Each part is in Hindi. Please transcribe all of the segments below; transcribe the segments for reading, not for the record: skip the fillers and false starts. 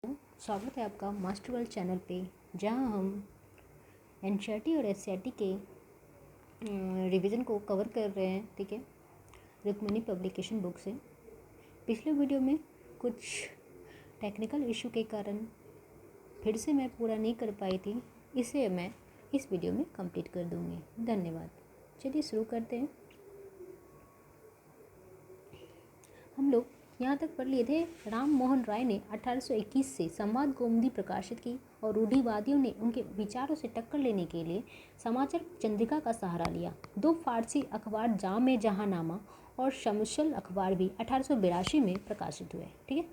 स्वागत है आपका मास्टर वर्ल्ड चैनल पे, जहां हम एनसीईआरटी और एससीईआरटी के रिवीजन को कवर कर रहे हैं। ठीक है, रुक्मिणी पब्लिकेशन बुक से। पिछले वीडियो में कुछ टेक्निकल इशू के कारण फिर से मैं पूरा नहीं कर पाई थी, इसे मैं इस वीडियो में कंप्लीट कर दूंगी। धन्यवाद। चलिए शुरू करते हैं। हम लोग यहाँ तक पढ़ लिए थे। राम मोहन राय ने 1821 से संवाद कौमुदी प्रकाशित की और रूढ़िवादियों ने उनके विचारों से टक्कर लेने के लिए समाचार चंद्रिका का सहारा लिया। दो फारसी अखबार जाम जहांनामा और शमशल अखबार भी 1882 में प्रकाशित हुए। ठीक है।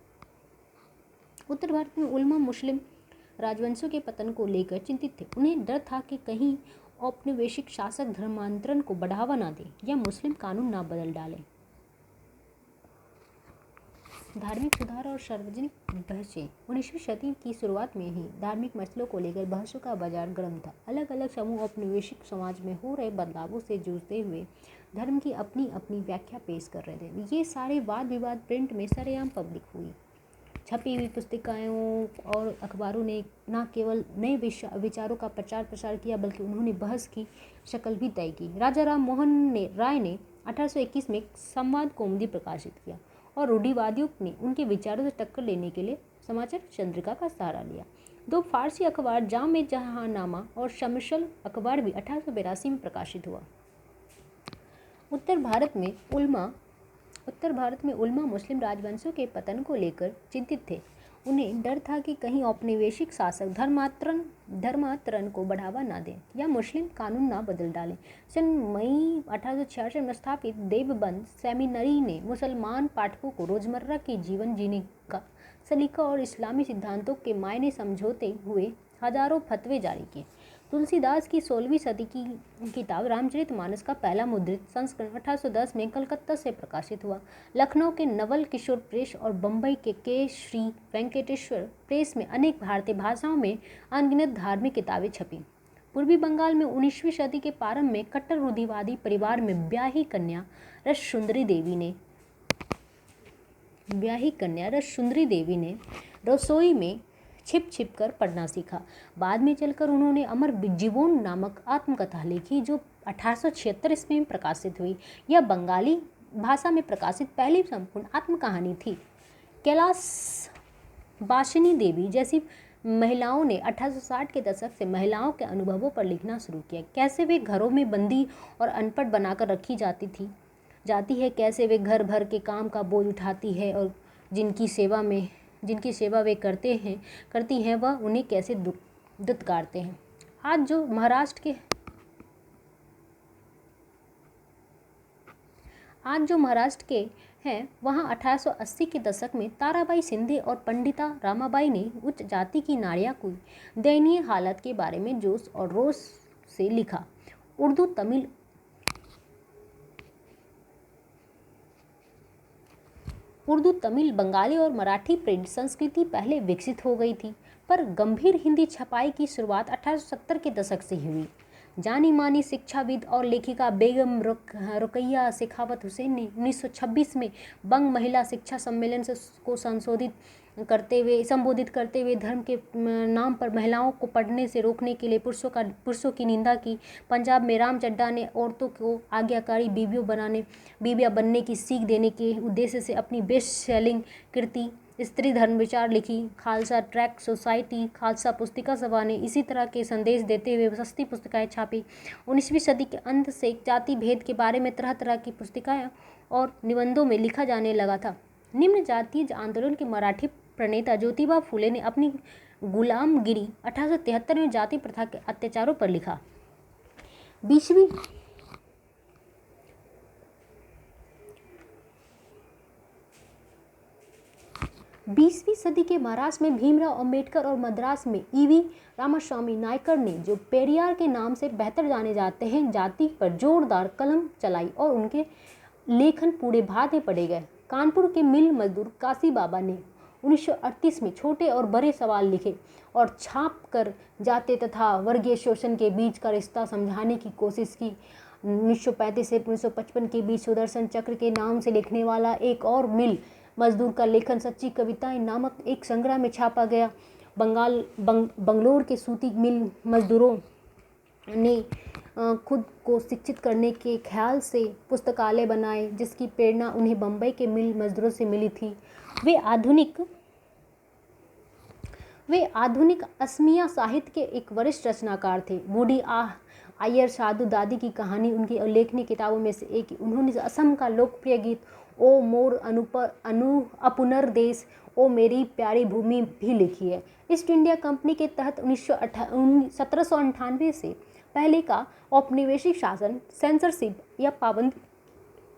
उत्तर भारत में उलमा मुस्लिम राजवंशों के पतन को लेकर चिंतित थे। उन्हें डर था कि कहीं औपनिवेशिक शासक धर्मांतरण को बढ़ावा ना दे या मुस्लिम कानून ना बदल डाले। धार्मिक सुधार और सार्वजनिक बहसें। 19वीं शताब्दी की शुरुआत में ही धार्मिक मसलों को लेकर बहसों का बाजार गर्म था। अलग अलग समूह औपनिवेशिक समाज में हो रहे बदलावों से जूझते हुए धर्म की अपनी अपनी व्याख्या पेश कर रहे थे। ये सारे वाद विवाद प्रिंट में सरेआम पब्लिक हुई। छपी हुई पुस्तिकाओं और अखबारों ने न केवल नए विचारों का प्रचार प्रसार किया, बल्कि उन्होंने बहस की शक्ल भी तय की। राजा राम मोहन राय ने 1821 में संवाद कौमुदी प्रकाशित किया और रूढ़िवादियों ने उनके विचारों से टक्कर लेने के लिए समाचार चंद्रिका का सहारा लिया। दो फारसी अखबार जाम जहांनामा और शमशल अखबार भी 1882 में प्रकाशित हुआ। उत्तर भारत में उलमा मुस्लिम राजवंशों के पतन को लेकर चिंतित थे। उन्हें डर था कि कहीं औपनिवेशिक शासक धर्मांतरण को बढ़ावा ना दें या मुस्लिम कानून ना बदल डालें। सन मई 1866 में स्थापित देवबंद सेमिनरी ने मुसलमान पाठकों को रोजमर्रा के जीवन जीने का सलीका और इस्लामी सिद्धांतों के मायने समझौते हुए हजारों फतवे जारी किए। तुलसीदास की 16वीं सदी की किताब रामचरितमानस का पहला मुद्रित संस्करण 1810 में कलकत्ता से प्रकाशित हुआ। लखनऊ के नवल किशोर प्रेस और बम्बई के श्री वेंकटेश्वर प्रेस में अनेक भारतीय भाषाओं में अनगिनत धार्मिक किताबें छपी। पूर्वी बंगाल में 19वीं सदी के प्रारंभ में कट्टर रूढ़िवादी परिवार में ब्याही कन्या रससुंदरी देवी ने रसोई में छिप कर पढ़ना सीखा। बाद में चलकर उन्होंने अमर जीवन नामक आत्मकथा लिखी, जो 1876 ईस्वी में प्रकाशित हुई। यह बंगाली भाषा में प्रकाशित पहली संपूर्ण आत्मकहानी थी। कैलाश बासिनी देवी जैसी महिलाओं ने 1860 के दशक से महिलाओं के अनुभवों पर लिखना शुरू किया। कैसे वे घरों में बंदी और अनपढ़ बनाकर रखी जाती है, कैसे वे घर भर के काम का बोझ उठाती है और जिनकी सेवा वे करती हैं वह उन्हें कैसे दुत्कारते हैं। आज जो महाराष्ट्र के हैं, वहाँ 1880 के दशक में ताराबाई सिंधे और पंडिता रामाबाई ने उच्च जाति की नारियां की दयनीय हालत के बारे में जोश और रोष से लिखा। उर्दू, तमिल, बंगाली और मराठी प्रिंट संस्कृति पहले विकसित हो गई थी, पर गंभीर हिंदी छपाई की शुरुआत 1870 के दशक से हुई। जानी मानी शिक्षाविद और लेखिका बेगम रुकैया शेखावत हुसैन ने 1926 में बंग महिला शिक्षा सम्मेलन को संबोधित करते हुए धर्म के नाम पर महिलाओं को पढ़ने से रोकने के लिए पुरुषों की निंदा की। पंजाब में राम चड्ढा ने औरतों को आज्ञाकारी बीवियां बनने की सीख देने के उद्देश्य से अपनी बेस्ट सेलिंग कृति स्त्री धर्म विचार लिखी। खालसा ट्रैक्ट सोसाइटी, खालसा पुस्तिका सभा ने इसी तरह के संदेश देते हुए सस्ती पुस्तिकाएं छापी। 19वीं सदी के अंत से जाति भेद के बारे में तरह तरह की पुस्तिकाएं और निबंधों में लिखा जाने लगा था। निम्न जातीय आंदोलन के मराठी प्रणेता ज्योतिबा फूले ने अपनी गुलामगिरी 1873 में जाति प्रथा के अत्याचारों पर लिखा। 20वीं सदी के महाराष्ट्र में भीमराव अंबेडकर और मद्रास में ईवी रामास्वामी नायकर ने, जो पेरियार के नाम से बेहतर जाने जाते हैं, जाति पर जोरदार कलम चलाई और उनके लेखन पूरे भारत में पढ़े गए। कानपुर के मिल मजदूर काशी बाबा ने 1938 में छोटे और बड़े सवाल लिखे और छाप कर जाति तथा वर्गीय शोषण के बीच का रिश्ता समझाने की कोशिश की। 1935 से 1955 के बीच सुदर्शन चक्र के नाम से लिखने वाला एक और मिल मजदूर का लेखन सच्ची कविताएं नामक एक संग्रह में छापा गया। बंगलोर के सूती मिल मजदूरों ने खुद को शिक्षित करने के ख्याल से पुस्तकालय बनाए, जिसकी प्रेरणा उन्हें बम्बई के मिल मजदूरों से मिली थी। वे आधुनिक असमिया साहित्य के एक वरिष्ठ रचनाकार थे। बूढ़ी आयर साधु दादी की कहानी उनकी उल्लेखनीय किताबों में से एक। उन्होंने असम का लोकप्रिय गीत ओ मोर अपुनर देश, ओ मेरी प्यारी भूमि भी लिखी है। ईस्ट इंडिया कंपनी के तहत 1798 से पहले का औपनिवेशिक शासन सेंसरशिप या पाबंदी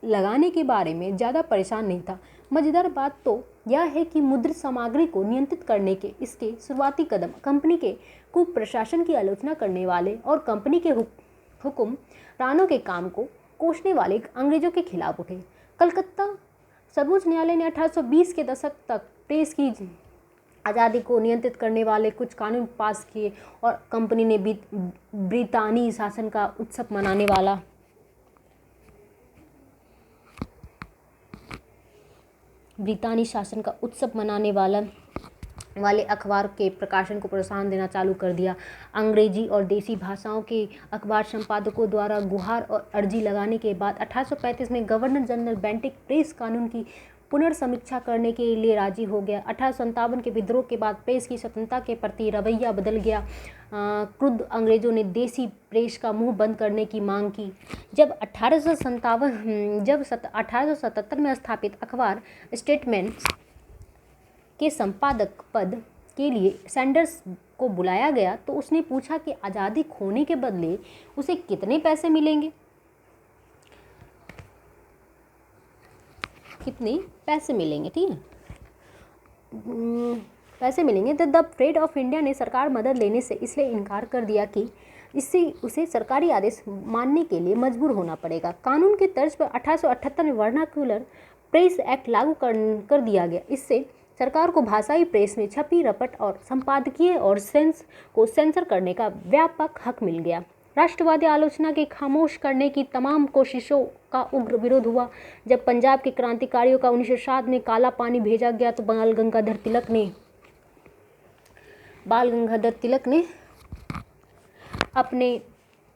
लगाने के बारे में ज़्यादा परेशान नहीं था। मजेदार बात तो यह है कि मुद्रित सामग्री को नियंत्रित करने के इसके शुरुआती कदम कंपनी के कुप्रशासन की आलोचना करने वाले और कंपनी के हुक्मरानों के काम को कोसने वाले अंग्रेजों के खिलाफ उठे। कलकत्ता सर्वोच्च न्यायालय ने 1820 के दशक तक प्रेस की आज़ादी को नियंत्रित करने वाले कुछ कानून पास किए और कंपनी ने ब्रितानी शासन का उत्सव मनाने वाले अखबार के प्रकाशन को प्रोत्साहन देना चालू कर दिया। अंग्रेजी और देसी भाषाओं के अखबार संपादकों द्वारा गुहार और अर्जी लगाने के बाद 1835 में गवर्नर जनरल बेंटिक प्रेस कानून की पुनर्समीक्षा करने के लिए राजी हो गया। 1857 के विद्रोह के बाद प्रेस की स्वतंत्रता के प्रति रवैया बदल गया। क्रुद्ध अंग्रेजों ने देसी प्रेस का मुंह बंद करने की मांग की। जब 1877 में स्थापित अखबार स्टेटमेंट्स के संपादक पद के लिए सैंडर्स को बुलाया गया तो उसने पूछा कि आज़ादी खोने के बदले उसे कितने पैसे मिलेंगे। ठीक है, पैसे मिलेंगे। द ट्रेड ऑफ इंडिया ने सरकार मदद लेने से इसलिए इनकार कर दिया कि इससे उसे सरकारी आदेश मानने के लिए मजबूर होना पड़ेगा। कानून के तर्ज पर 1878 में वर्नाक्युलर प्रेस एक्ट लागू कर दिया गया। इससे सरकार को भाषाई प्रेस में छपी रपट और संपादकीय और को सेंसर करने का व्यापक हक मिल गया। राष्ट्रवादी आलोचना के खामोश करने की तमाम कोशिशों का उग्र विरोध हुआ। जब पंजाब के क्रांतिकारियों का 1907 में काला पानी भेजा गया तो बाल गंगाधर तिलक ने अपने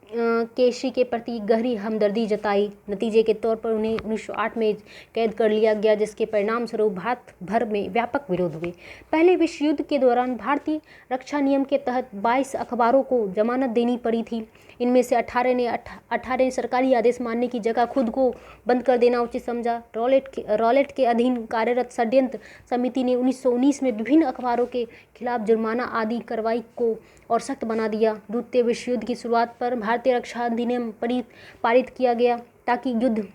केशी के प्रति गहरी हमदर्दी जताई। नतीजे के तौर पर उन्हें 1908 में कैद कर लिया गया, जिसके परिणाम स्वरूप भारत भर में व्यापक विरोध हुए। पहले विश्व युद्ध के दौरान भारतीय रक्षा नियम के तहत 22 अखबारों को जमानत देनी पड़ी थी। इनमें से 18 ने सरकारी आदेश मानने की जगह खुद को बंद कर देना उचित समझा। रॉलेट के अधीन कार्यरत षड्यंत्र समिति ने 1919 में विभिन्न अखबारों के खिलाफ जुर्माना आदि कार्रवाई को और सख्त बना दिया। द्वितीय विश्व युद्ध की शुरुआत पर भारतीय रक्षा अधिनियम पारित किया गया ताकि युद्ध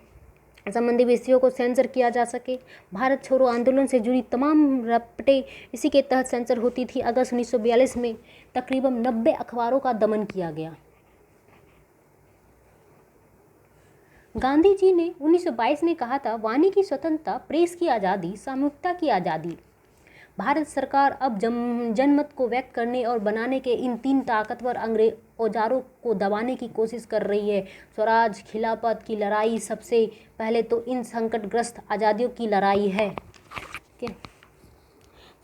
संबंधी विषयों को सेंसर किया जा सके। भारत छोड़ो आंदोलन से जुड़ी तमाम रपटें इसी के तहत सेंसर होती थी। अगस्त 1942 में तकरीबन 90 अखबारों का दमन किया गया। गांधी जी ने 1922 में कहा था, वाणी की स्वतंत्रता, प्रेस की आज़ादी, सामूहिकता की आज़ादी। भारत सरकार अब जनमत को व्यक्त करने और बनाने के इन 3 ताकतवर अंग्रेज औजारों को दबाने की कोशिश कर रही है। स्वराज खिलाफत की लड़ाई सबसे पहले तो इन संकटग्रस्त आज़ादियों की लड़ाई है।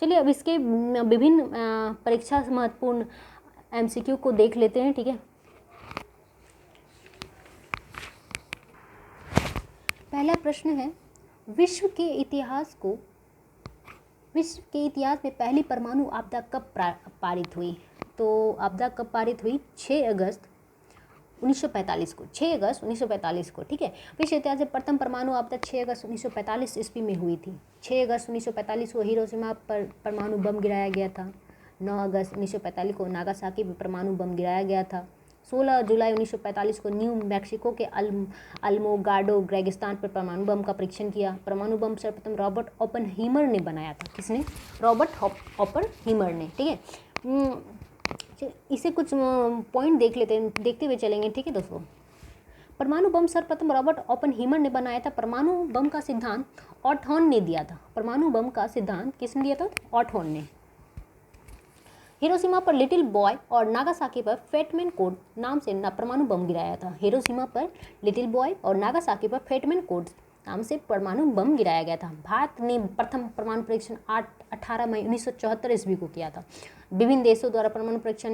चलिए अब इसके विभिन्न परीक्षा से महत्वपूर्ण MCQ को देख लेते हैं। ठीक है, पहला प्रश्न है, विश्व के इतिहास में पहली परमाणु आपदा कब पारित हुई? तो आपदा कब पारित हुई? 6 अगस्त 1945 को। 6 अगस्त 1945 को। ठीक है, विश्व इतिहास में प्रथम परमाणु आपदा 6 अगस्त 1945 ईस्वी में हुई थी। 6 अगस्त 1945 को हिरोशिमा पर परमाणु बम गिराया गया था। 9 अगस्त 1945 को नागासाकी पर परमाणु बम गिराया गया था। 16 जुलाई 1945 को न्यू मैक्सिको के अल्मोगाडो रेगिस्तान पर परमाणु बम का परीक्षण किया। परमाणु बम सर्वप्रथम रॉबर्ट ओपनहीमर ने बनाया था। किसने? रॉबर्ट ओपनहीमर ने। ठीक है, इसे कुछ पॉइंट देखते हुए चलेंगे। ठीक है दोस्तों, परमाणु बम सर्वप्रथम रॉबर्ट ओपनहीमर ने बनाया था। परमाणु बम का सिद्धांत ऑटहॉर्न ने दिया था। परमाणु बम का सिद्धांत किसने दिया था? ऑटहॉर्न ने। हिरोशिमा पर लिटिल बॉय और नागासाकी पर फेटमैन कोड नाम से परमाणु बम गिराया था। हिरोशिमा पर लिटिल बॉय और नागासाकी पर फेटमैन कोड नाम से परमाणु बम गिराया गया था। भारत ने प्रथम परमाणु परीक्षण 18 मई 1974 ईस्वी को किया था। विभिन्न देशों द्वारा परमाणु परीक्षण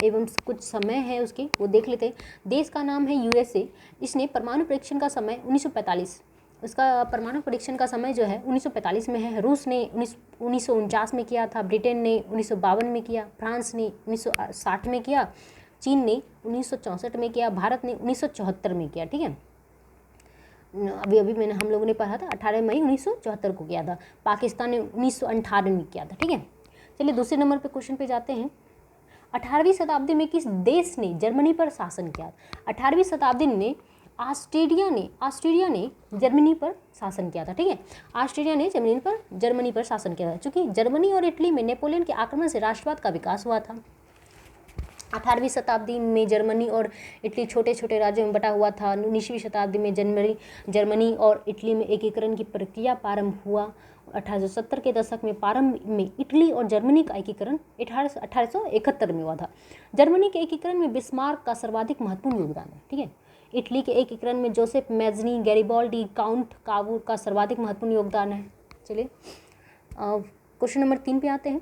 एवं कुछ समय है उसकी, वो देख लेते हैं। देश का नाम है यूएसए। इसने परमाणु परीक्षण का समय 1945, उसका परमाणु परीक्षण का समय जो है 1945 में है। रूस ने 1949 में किया था, ब्रिटेन ने 1952 में किया, फ्रांस ने 1960 में किया, चीन ने 1964 में किया, भारत ने 1974 में किया। ठीक है, अभी मैंने हम लोगों ने पढ़ा था 18 मई 1974 को किया था। पाकिस्तान ने 1958 में किया था। ठीक है, चलिए दूसरे नंबर पे क्वेश्चन पे जाते हैं। 18वीं शताब्दी में किस देश ने जर्मनी पर शासन किया? 18वीं शताब्दी में ऑस्ट्रिया ने जर्मनी पर शासन किया था। ठीक है, ऑस्ट्रिया ने जर्मनी पर शासन किया था। चूंकि जर्मनी और इटली में नेपोलियन के आक्रमण से राष्ट्रवाद का विकास हुआ था। 18वीं शताब्दी में जर्मनी और इटली छोटे छोटे राज्यों में बटा हुआ था। 19वीं शताब्दी में जर्मनी और इटली में एकीकरण की प्रक्रिया प्रारंभ हुआ। 1870 के दशक में प्रारंभ में इटली और जर्मनी का एकीकरण 1871 में हुआ था। जर्मनी के एकीकरण में बिस्मार्क का सर्वाधिक महत्वपूर्ण योगदान है। ठीक है, इटली के एकीकरण में जोसेफ मैज़नी, गैरिबाल्डी, काउंट कावूर का सर्वाधिक महत्वपूर्ण योगदान है। चलिए क्वेश्चन नंबर 3 पे आते हैं।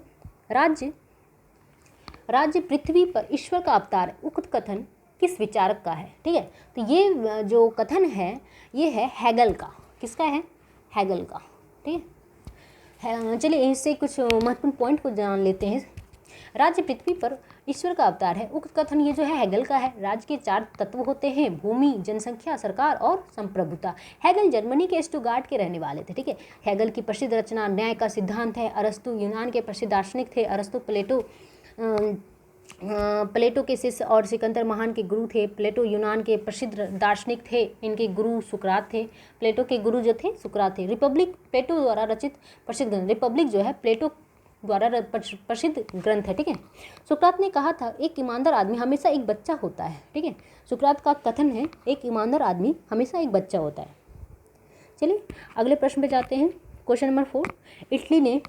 राज्य पृथ्वी पर ईश्वर का अवतार है, उक्त कथन किस विचारक का है? ठीक है, तो ये जो कथन है ये है हैगल का। किसका है? हैगल का। ठीक है, चलिए इससे कुछ महत्वपूर्ण पॉइंट को जान लेते हैं। राज्य पृथ्वी पर ईश्वर का अवतार है, उक्त कथन ये जो है हैगल का है। राज्य के 4 तत्व होते हैं: भूमि, जनसंख्या, सरकार और संप्रभुता। हैगल जर्मनी के स्टुटगार्ट के रहने वाले थे। ठीक है, हैगल की प्रसिद्ध रचना न्याय का सिद्धांत है। अरस्तु यूनान के प्रसिद्ध दार्शनिक थे। अरस्तु प्लेटो के शिष्य और सिकंदर महान के गुरु थे। प्लेटो यूनान के प्रसिद्ध दार्शनिक थे, इनके गुरु सुकरात थे। प्लेटो के गुरु जो थे सुकरात थे। रिपब्लिक प्लेटो द्वारा रचित प्रसिद्ध ग्रंथ, रिपब्लिक जो है प्लेटो द्वारा प्रसिद्ध ग्रंथ है। ठीक है, सुकरात ने कहा था एक ईमानदार आदमी हमेशा एक बच्चा होता है। ठीक है, सुकरात का कथन है एक ईमानदार आदमी हमेशा एक बच्चा होता है। चलिए अगले प्रश्न पे जाते हैं। Question number 4।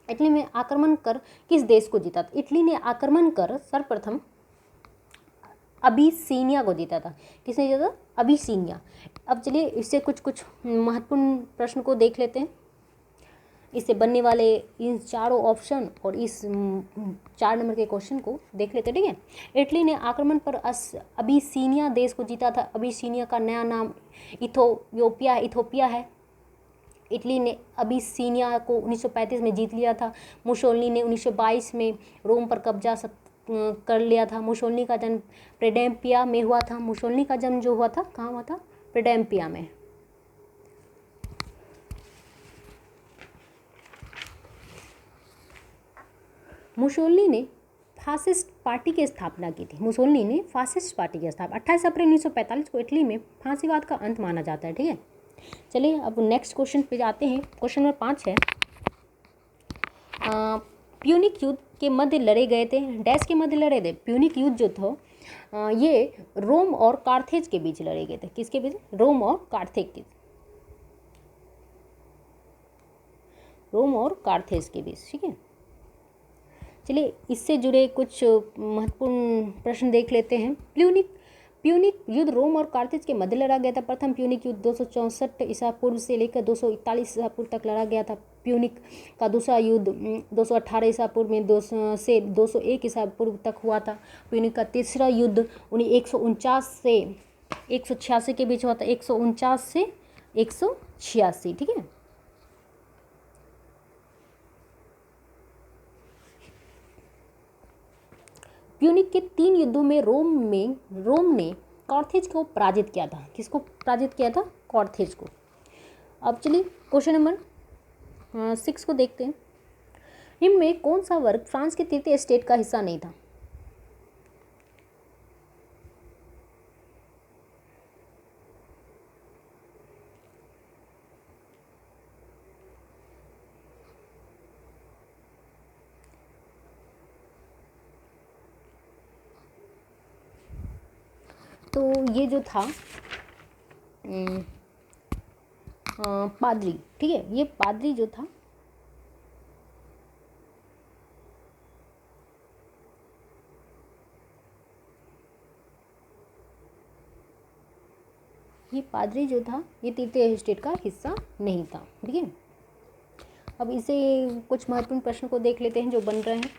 इटली में आक्रमण कर किस देश को जीता? इटली ने आक्रमण कर सर्वप्रथम अबिसिनिया को जीता था। किसने जीता था? अबिसिनिया। अब चलिए इससे कुछ महत्वपूर्ण प्रश्न को देख लेते हैं। इससे बनने वाले इन चारों ऑप्शन और इस 4 नंबर के क्वेश्चन को देख लेते हैं। ठीक है, इटली ने आक्रमण पर अबिसिनिया देश को जीता था। अबिसिनिया का नया नाम इथोपिया है। इटली ने अबिसिनिया को 1935 में जीत लिया था। मुसोलिनी ने 1922 में रोम पर कब्जा कर लिया था। मुसोलिनी का जन्म प्रेडेम्पिया में हुआ था। मुसोलिनी का जन्म जो हुआ था कहाँ हुआ था? प्रेडेम्पिया में। मुसोलिनी ने फासिस्ट पार्टी की स्थापना की थी। मुसोलिनी ने फासिस्ट पार्टी की स्थापना 28 अप्रैल 1945 को इटली में फांसीवाद का अंत माना जाता है। ठीक है, चलिए अब नेक्स्ट क्वेश्चन पे जाते हैं। क्वेश्चन नंबर 5 है प्यूनिक युद्ध के मध्य लड़े गए थे। डैश के मध्य लड़े थे। प्यूनिक युद्ध जो था ये रोम और कार्थेज के बीच लड़े गए थे। किसके बीच? रोम और कार्थेज के बीच। ठीक है, चलिए इससे जुड़े कुछ महत्वपूर्ण प्रश्न देख लेते हैं। प्यूनिक युद्ध रोम और कार्थेज के मध्य लड़ा गया था। प्रथम प्यूनिक युद्ध 264 ईसा पूर्व से लेकर 241 ईसा पूर्व तक लड़ा गया था। प्यूनिक का दूसरा युद्ध 218 ईसा पूर्व में 201 ईसा पूर्व तक हुआ था। प्यूनिक का तीसरा युद्ध 149 से 186 के बीच हुआ था। 149 से 186। ठीक है, प्यूनिक के 3 युद्धों में रोम ने कार्थेज को पराजित किया था। किसको पराजित किया था? कार्थेज को। अब चलिए क्वेश्चन नंबर 6 को देखते हैं। निम्न में कौन सा वर्ग फ्रांस के तृतीय स्टेट का हिस्सा नहीं था? तो ये जो था पादरी। ठीक है, ये पादरी जो था ये पादरी जो था ये तृतीय स्टेट का हिस्सा नहीं था। ठीक है, अब इसे कुछ महत्वपूर्ण प्रश्न को देख लेते हैं जो बन रहे हैं।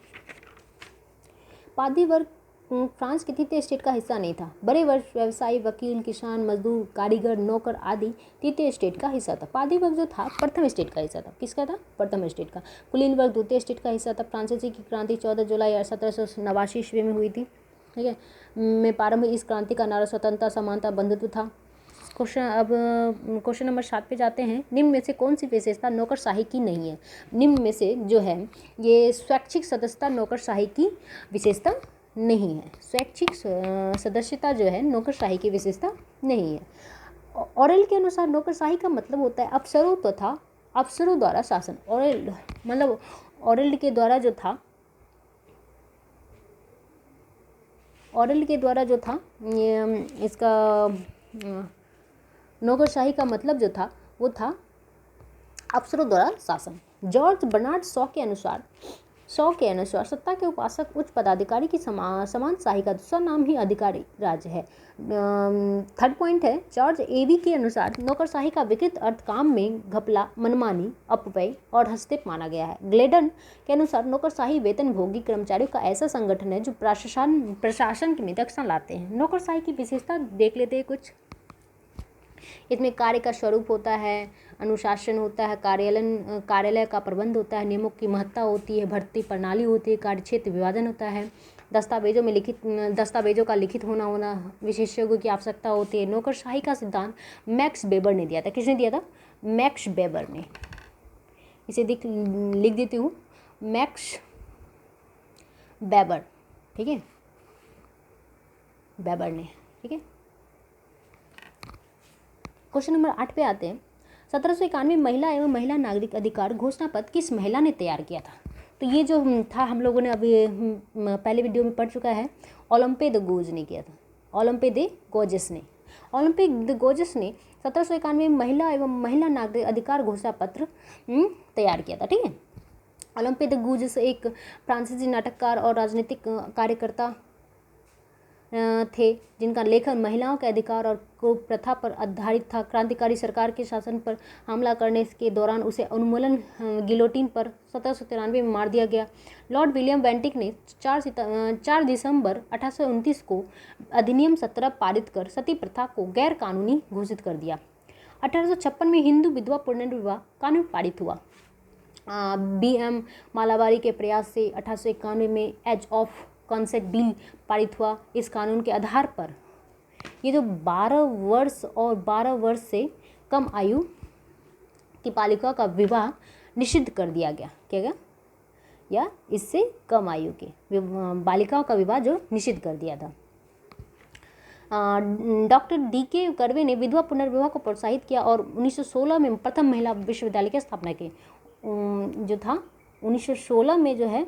पादरी वर्ग फ्रांस की तृतीय स्टेट का हिस्सा नहीं था। बड़े वर्ग व्यवसायी, वकील, किसान, मजदूर, कारीगर, नौकर आदि तृतीय स्टेट का हिस्सा था। पादरी वर्ग जो था प्रथम स्टेट का हिस्सा था। किसका था? प्रथम स्टेट का। कुलीन वर्ग द्वितीय स्टेट का हिस्सा था। फ्रांसीसी की क्रांति 14 जुलाई 1789 ईस्वी में हुई थी। ठीक है, में प्रारंभ इस क्रांति का नारा स्वतंत्रता, समानता, बंधुत्व था। क्वेश्चन नंबर 7 पे जाते हैं। निम्न में से कौन सी विशेषता नौकरशाही की नहीं है? निम्न में से जो है ये स्वैच्छिक सदस्यता नौकरशाही की विशेषता नहीं है। स्वैच्छिक सदस्यता जो है नौकरशाही की विशेषता नहीं है। ऑरेल के अनुसार नौकरशाही का मतलब होता है अफसरों तथा अफसरों द्वारा शासन। ऑरेल मतलब ऑरेल के द्वारा जो था ये इसका नौकरशाही का मतलब जो था वो था अफसरों द्वारा शासन। जॉर्ज बर्नार्ड शॉ के अनुसार सत्ता के उपासक उच्च पदाधिकारी की समान शाही का दूसरा नाम ही अधिकारी राज्य है। थर्ड पॉइंट है, जॉर्ज एवी के अनुसार नौकरशाही का विकृत अर्थ काम में घपला, मनमानी, अपव्यय और हस्तक्षेप माना गया है। ग्लेडन के अनुसार नौकरशाही वेतनभोगी कर्मचारियों का ऐसा संगठन है जो प्रशासन की निष्पक्षता लाते हैं। नौकरशाही की विशेषता देख लेते हैं कुछ। इसमें कार्य का स्वरूप होता है, अनुशासन होता है, कार्यालय का प्रबंध होता है, नियमों की महत्ता होती है, भर्ती प्रणाली होती है, कार्यक्षेत्र विभाजन होता है, दस्तावेजों का लिखित होना, विशेषज्ञों की आवश्यकता होती है। नौकरशाही का सिद्धांत मैक्स वेबर ने दिया था। किसने दिया था? मैक्स वेबर ने। इसे लिख देती हूँ, मैक्स वेबर। ठीक है, वेबर ने। ठीक है, क्वेश्चन नंबर 8 पे आते हैं। 1791 महिला एवं महिला नागरिक अधिकार घोषणा पत्र किस महिला ने तैयार किया था? तो ये जो था हम लोगों ने अभी पहले वीडियो में पढ़ चुका है। ओलंपे द गोज ने किया था। ओलंपे द गोजेस ने 1791 महिला एवं महिला नागरिक अधिकार घोषणा पत्र तैयार किया था। ठीक है, ओलंपे द गोजेस एक फ्रांसीसी नाटककार और राजनीतिक कार्यकर्ता थे जिनका लेखन महिलाओं के अधिकार और कुप्रथा पर आधारित था। क्रांतिकारी सरकार के शासन पर हमला करने के दौरान उसे उन्मूलन गिलोटिन पर 1793 में मार दिया गया। लॉर्ड विलियम बेंटिक ने 4 दिसंबर 1829 को अधिनियम 17 पारित कर सती प्रथा को गैर कानूनी घोषित कर दिया। 1856 में हिंदू विधवा पुनर्विवाह कानून पारित हुआ। BM मालाबारी के प्रयास से 1891 में एज ऑफ कॉन्सेप्ट बिल पारित हुआ। इस कानून के आधार पर ये जो 12 वर्ष और 12 वर्ष से कम आयु की बालिका का विवाह निषिद्ध कर दिया गया। क्या गया? या इससे कम आयु के बालिकाओं का विवाह जो निषिद्ध कर दिया था। डॉक्टर DK कर्वे ने विधवा पुनर्विवाह को प्रोत्साहित किया और 1916 में प्रथम महिला विश्वविद्यालय की स्थापना की। जो था 1916 में जो है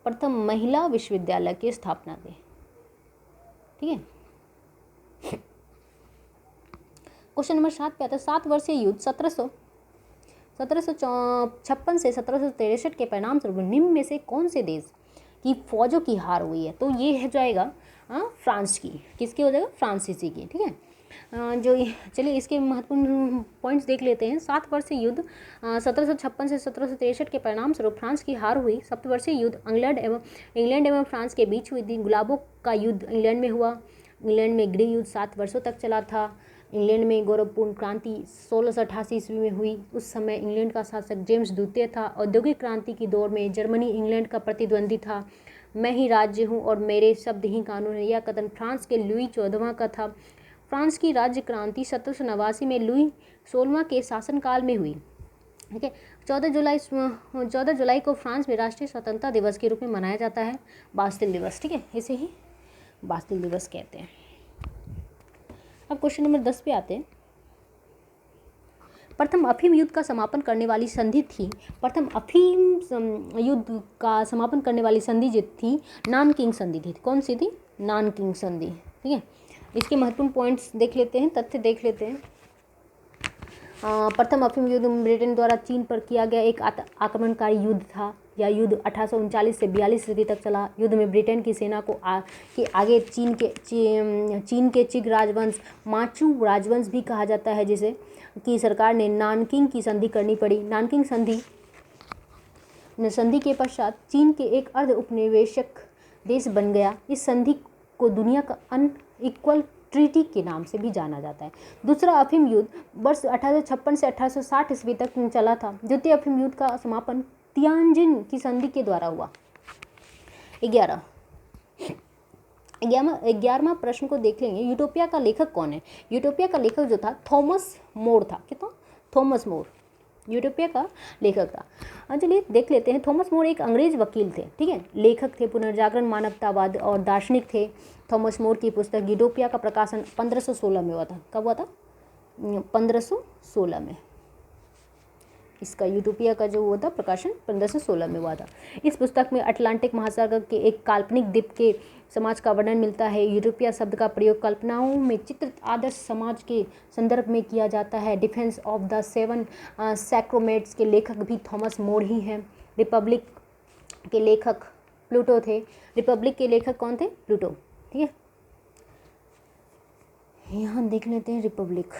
प्रथम महिला विश्वविद्यालय की स्थापना की। ठीक है, क्वेश्चन नंबर 7 पे आता है। 7 वर्षीय युद्ध 1756 से 1763 के परिणाम स्वरूप निम्न में से कौन से देश की फौजों की हार हुई है? तो ये है जाएगा फ्रांस की। किसकी हो जाएगा? फ्रांसीसी की। ठीक है, चलिए इसके महत्वपूर्ण पॉइंट्स देख लेते हैं। 7 वर्षीय युद्ध 1756 से 1763 के परिणाम स्वरूप फ्रांस की हार हुई। सप्तवर्षीय युद्ध इंग्लैंड एवं फ्रांस के बीच हुई थी। गुलाबों का युद्ध इंग्लैंड में हुआ। इंग्लैंड में गृह युद्ध 7 वर्षों तक चला था। इंग्लैंड में गौरवपूर्ण क्रांति 1688 ईस्वी में हुई। उस समय इंग्लैंड का शासक जेम्स द्वितीय था। औद्योगिक क्रांति की दौर में जर्मनी इंग्लैंड का प्रतिद्वंदी था। मैं ही राज्य हूँ और मेरे शब्द ही कानून है, यह कथन फ्रांस के लुई 14वां का था। फ्रांस की राज्य क्रांति 1789 में लुई 16वां के शासनकाल में हुई। ठीक है, 14 जुलाई को फ्रांस में राष्ट्रीय स्वतंत्रता दिवस के रूप में मनाया जाता है, बास्तिल दिवस। ठीक है, इसे ही बास्तिल दिवस कहते हैं। अब क्वेश्चन नंबर 10 पे आते हैं। प्रथम अफीम युद्ध का समापन करने वाली संधि थी। प्रथम अफीम युद्ध का समापन करने वाली संधि जो थी नानकिंग संधि थी। कौन सी थी? नानकिंग संधि। ठीक है, इसके महत्वपूर्ण पॉइंट्स देख लेते हैं, तथ्य देख लेते हैं। प्रथम अफीम युद्ध ब्रिटेन द्वारा चीन पर किया गया एक आक्रमणकारी युद्ध था। यह युद्ध 1839 से 42 ईस्वी तक चला। युद्ध में ब्रिटेन की सेना को के आगे चीन के चिंग राजवंश, माचू राजवंश भी कहा जाता है, जिसे की सरकार ने नानकिंग की संधि करनी पड़ी। नानकिंग संधि के पश्चात चीन के एक अर्ध उपनिवेशक देश बन गया। इस संधि को दुनिया का अनइक्वल ट्रीटी के नाम से भी जाना जाता है। दूसरा अफीम युद्ध वर्ष 1856 से 1860 ईस्वी तक चला था। द्वितीय अफीम युद्ध का समापन तियानजिन की संधि के द्वारा हुआ। 11वां प्रश्न को देख लेंगे। यूटोपिया का लेखक कौन है? यूटोपिया का लेखक जो था थॉमस मोर था। कितना? थॉमस मोर यूटोपिया का लेखक था। चलिए देख लेते हैं। थॉमस मोर एक अंग्रेज वकील थे, ठीक है, लेखक थे, पुनर्जागरण, मानवतावाद और दार्शनिक थे। थॉमस मोर की पुस्तक यूटोपिया का प्रकाशन 1516 में हुआ था। कब हुआ था? 1516 में। इसका यूटोपिया का जो हुआ था प्रकाशन 1516 में हुआ था। इस पुस्तक में अटलांटिक महासागर के एक काल्पनिक द्वीप के समाज का वर्णन मिलता है। यूटोपिया शब्द का प्रयोग कल्पनाओं में चित्रित आदर्श समाज के संदर्भ में किया जाता है। डिफेंस ऑफ द सेवन सैक्रोमेंट्स के लेखक भी थॉमस मोर ही हैं। रिपब्लिक के लेखक प्लूटो थे। रिपब्लिक के लेखक कौन थे? प्लूटो, ठीक है। यहाँ देख लेते हैं रिपब्लिक।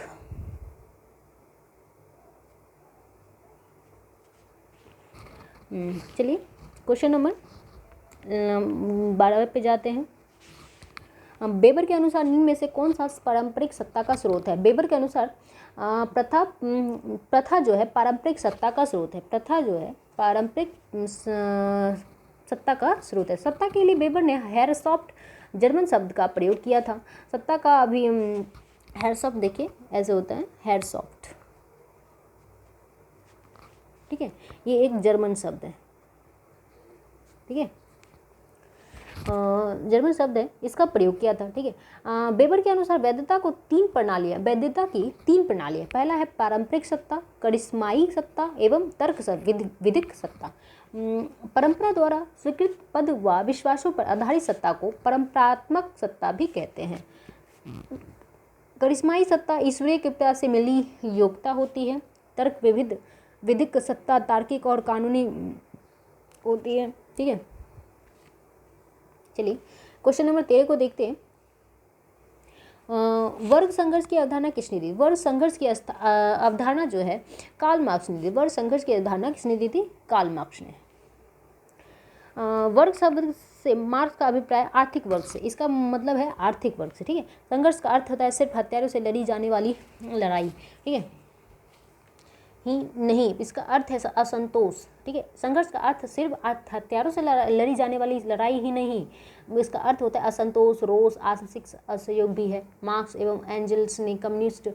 चलिए क्वेश्चन नंबर 12 पे जाते हैं। बेबर के अनुसार निम्न में से कौन सा पारंपरिक सत्ता का स्रोत है? बेबर के अनुसार प्रथा जो है पारंपरिक सत्ता का स्रोत है। प्रथा जो है पारंपरिक सत्ता का स्रोत है। सत्ता के लिए बेबर ने हेरसॉफ्ट जर्मन शब्द का प्रयोग किया था। सत्ता का अभी हेरसॉफ्ट देखिए ऐसे होता है, हेरसॉफ्ट, ठीक है, ये एक जर्मन शब्द है, ठीक है, जर्मन शब्द है, इसका प्रयोग किया था, ठीक है। बेबर के अनुसार वैधता की तीन प्रणालियाँ, पहला है पारंपरिक सत्ता, करिश्माई सत्ता एवं तर्क विधिक सत्ता। परंपरा द्वारा स्वीकृत पद व विश्वासों पर आधारित सत्ता को परंपरात्मक सत्ता भी कहते हैं। करिश्माई सत्ता ईश्वरीय कृपा से मिली योग्यता होती है। तर्क विधिक सत्ता तार्किक और कानूनी होती है, ठीक है। चलिए क्वेश्चन नंबर 13 को देखते हैं। वर्ग संघर्ष की अवधारणा किसने दी? वर्ग संघर्ष की अवधारणा जो है कार्ल मार्क्स ने दी। वर्ग संघर्ष की अवधारणा किसने दी थी? कार्ल मार्क्स ने। वर्ग शब्द से मार्क्स का अभिप्राय आर्थिक वर्ग से, इसका मतलब है आर्थिक वर्ग से, ठीक है। संघर्ष का अर्थ होता है सिर्फ हथियारों से लड़ी जाने वाली लड़ाई, ठीक है, ही नहीं, इसका अर्थ है असंतोष, ठीक है। संघर्ष का अर्थ सिर्फ हथियारों से लड़ी जाने वाली लड़ाई ही नहीं, इसका अर्थ होता है असंतोष, रोष, आंशिक असहयोग भी है। मार्क्स एवं एंजल्स ने कम्युनिस्ट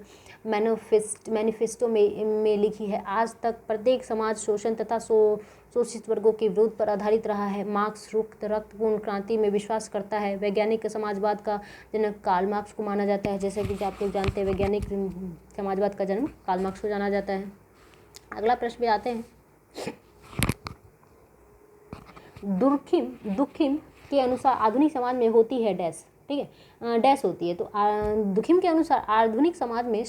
मैनिफेस्टो में लिखी है, आज तक प्रत्येक समाज शोषण तथा शोषित वर्गों के विरोध पर आधारित रहा है। मार्क्स रक्तपूर्ण क्रांति में विश्वास करता है। वैज्ञानिक समाजवाद का जनक कार्ल मार्क्स को माना जाता है। जैसे कि आप लोग जानते हैं वैज्ञानिक समाजवाद का जन्म कार्ल मार्क्स को जाना जाता है। अगला प्रश्न पे आते हैं। दुर्खिम के अनुसार आधुनिक समाज में होती है डैश, ठीक है, डैश होती है। तो दुर्खिम के अनुसार आधुनिक समाज में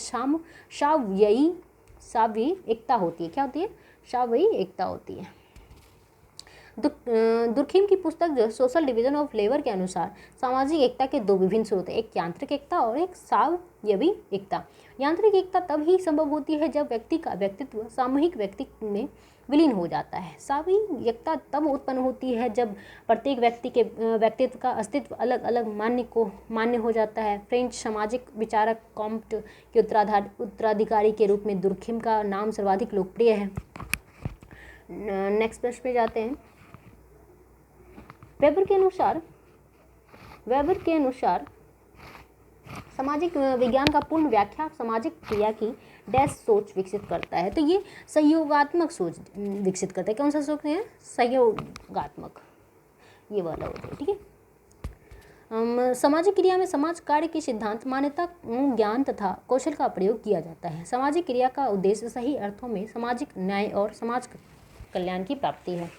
सावयवी एकता होती है। क्या होती है? सावयवी एकता होती है। दुर्खिम की पुस्तक जो सोशल डिवीजन ऑफ लेबर के अनुसार सामाजिक एकता के दो विभिन्न स्रोत हैं, एक यांत्रिक एकता और एक सावयवी एकता। यांत्रिक एकता तब ही संभव होती है जब व्यक्ति का व्यक्तित्व सामूहिक व्यक्तित्व में विलीन हो जाता है। सावयवी एकता तब उत्पन्न होती है जब प्रत्येक व्यक्ति के व्यक्तित्व का अस्तित्व अलग अलग मान्य हो जाता है। फ्रेंच सामाजिक विचारक कॉम्ट के उत्तराधिकारी के रूप में दुर्खिम का नाम सर्वाधिक लोकप्रिय है। नेक्स्ट प्रश्न पे जाते हैं। वेबर के अनुसार सामाजिक विज्ञान का पूर्ण व्याख्या सामाजिक क्रिया की डैश सोच विकसित करता है। तो ये सहयोगात्मक सोच विकसित करता है। कौन सा सोच है? सहयोगात्मक, ये वाला होता है, ठीक है। सामाजिक क्रिया में समाज कार्य के सिद्धांत, मान्यता, ज्ञान तथा कौशल का प्रयोग किया जाता है। सामाजिक क्रिया का उद्देश्य सही अर्थों में सामाजिक न्याय और समाज कल्याण की प्राप्ति है।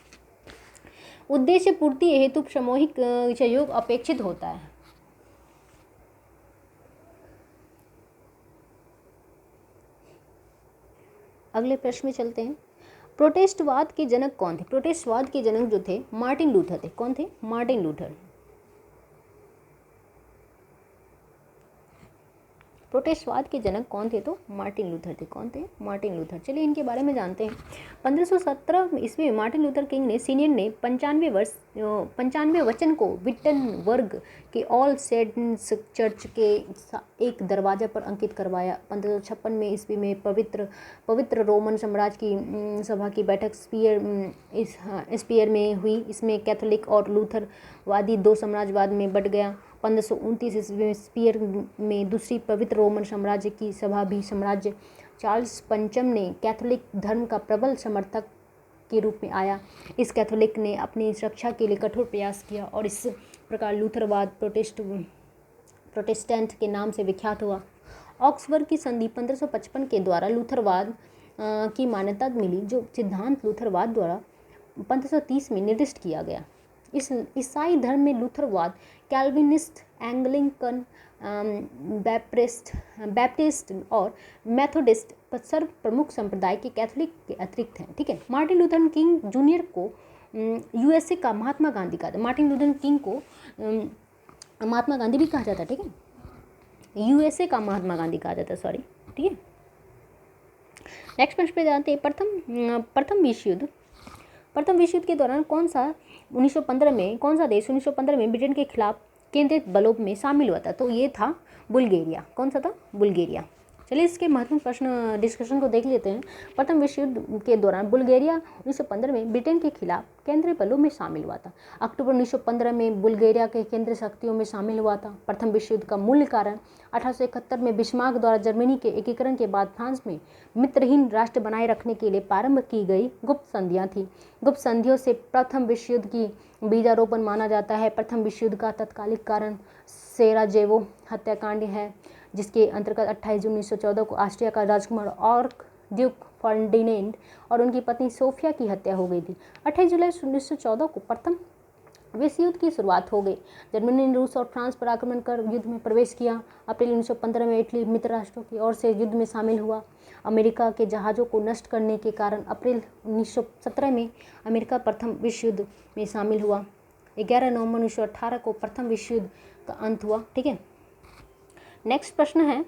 उद्देश्य पूर्ति हेतु सामूहिक सहयोग अपेक्षित होता है। अगले प्रश्न में चलते हैं। प्रोटेस्टवाद के जनक कौन थे? प्रोटेस्टवाद के जनक जो थे मार्टिन लूथर थे। कौन थे? Martin Luther. प्रोटेस्टवाद के जनक कौन थे? तो मार्टिन लूथर थे। कौन थे? Martin Luther. चलिए इनके बारे में जानते हैं। 1517 ईस्वी में मार्टिन लूथर किंग ने सीनियर ने 95 वचन को विटनबर्ग के ऑल सेंट्स चर्च के एक दरवाजा पर अंकित करवाया। 1556 में ईस्वी में पवित्र रोमन साम्राज्य की सभा की बैठक स्पीयर में हुई। इसमें कैथोलिक और लूथरवादी दो साम्राज्यवाद में बढ़ गया। 1529 ईस्वी में स्पीयर में दूसरी पवित्र रोमन साम्राज्य की सभा भी साम्राज्य चार्ल्स पंचम ने कैथोलिक धर्म का प्रबल समर्थक के रूप में आया। इस कैथोलिक ने अपनी रक्षा के लिए कठोर प्रयास किया और इस प्रकार लूथरवाद प्रोटेस्टेंट के नाम से विख्यात हुआ। ऑक्सफोर्ड की संधि 1555 के द्वारा लूथरवाद की मान्यता मिली, जो सिद्धांत लूथरवाद द्वारा 1530 में निर्दिष्ट किया गया। इस ईसाई धर्म में लूथरवाद कैल्विनिस्ट, एंग्लिकन, बैप्टिस्ट और मेथोडिस्ट सर्व प्रमुख संप्रदाय के कैथोलिक के अतिरिक्त हैं। ठीक है। मार्टिन लूथर किंग जूनियर को यूएसए का महात्मा गांधी कहा था। मार्टिन लूथर किंग को महात्मा गांधी भी कहा जाता है। ठीक है। यूएसए का महात्मा गांधी कहा जाता है, सॉरी। ठीक है। नेक्स्ट प्रश्न पे जानते हैं। प्रथम विश्व युद्ध के दौरान कौन सा देश 1915 में ब्रिटेन के खिलाफ केंद्रित बलों में शामिल हुआ था? तो ये था बुल्गारिया। कौन सा था? बुल्गारिया। चलिए इसके महत्वपूर्ण प्रश्न डिस्कशन को देख लेते हैं। प्रथम विश्व युद्ध के दौरान बुल्गारिया 1915 में ब्रिटेन के खिलाफ केंद्रीय बलों में शामिल हुआ था। अक्टूबर 1915 में बुल्गारिया के केंद्रीय शक्तियों में शामिल हुआ था। प्रथम विश्व युद्ध का मूल कारण 1871 में बिस्मार्क द्वारा जर्मनी के एकीकरण के बाद फ्रांस में मित्रहीन राष्ट्र बनाए रखने के लिए प्रारंभ की गई गुप्त संधियां थी। गुप्त संधियों से प्रथम विश्व युद्ध की बीजारोपण माना जाता है। प्रथम विश्व युद्ध का तत्कालिक कारण सेराजेवो हत्याकांड है, जिसके अंतर्गत 28 जून 1914 को ऑस्ट्रिया का राजकुमार ऑर्क ड्यूक फर्डिनेंड और उनकी पत्नी सोफिया की हत्या हो गई थी। 28 जुलाई 1914 को प्रथम विश्व युद्ध की शुरुआत हो गई। जर्मनी ने रूस और फ्रांस पर आक्रमण कर युद्ध में प्रवेश किया। अप्रैल 1915 में इटली मित्र राष्ट्रों की ओर से युद्ध में शामिल हुआ। अमेरिका के जहाज़ों को नष्ट करने के कारण अप्रैल 1917 में अमेरिका प्रथम विश्व युद्ध में शामिल हुआ। 11 नवंबर 1918 को प्रथम विश्व युद्ध का अंत हुआ। ठीक है। नेक्स्ट प्रश्न है,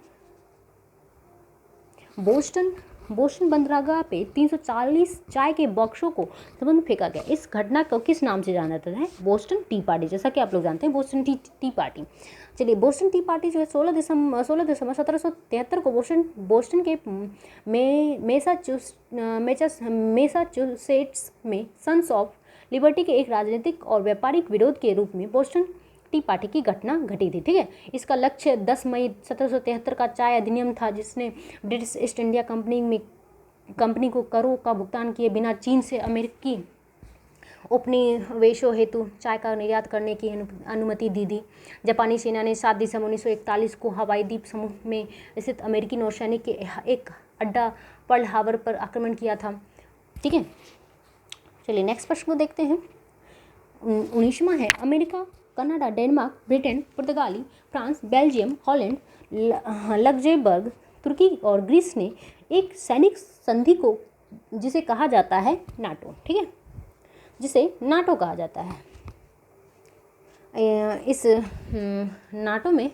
बोस्टन बंदरगाह पे 340 चाय के बॉक्सों को समुद्र फेंका गया। इस घटना को किस नाम से जाना जाता है? Boston T party. जैसा कि आप लोग जानते हैं बोस्टन टी पार्टी। चलिए बोस्टन टी पार्टी जो है 16 दिसंबर 1773 को बोस्टन के मैसाचुसेट्स में सन्स ऑफ लिबर्टी के एक राजनीतिक और व्यापारिक विरोध के रूप में बोस्टन टी पार्टी की घटना घटी थी। ठीक है। इसका लक्ष्य 10 मई 1773 का चाय अधिनियम था, जिसने ब्रिटिश ईस्ट इंडिया कंपनी को करों का भुगतान किए बिना चीन से अमेरिकी उपनिवेशों हेतु चाय का निर्यात करने की अनुमति दी थी। जापानी सेना ने 7 दिसंबर 1941 को हवाई द्वीप समूह में स्थित अमेरिकी नौसैनिक के एक अड्डा पर्ल हार्बर पर आक्रमण किया था। ठीक है। चलिए नेक्स्ट प्रश्न को देखते हैं। 19वां है, अमेरिका, कनाडा, डेनमार्क, ब्रिटेन, पुर्तगाली, फ्रांस, बेल्जियम, हॉलैंड, लग्जमबर्ग, तुर्की और ग्रीस ने एक सैनिक संधि को जिसे कहा जाता है नाटो। ठीक है। जिसे नाटो कहा जाता है। इस नाटो में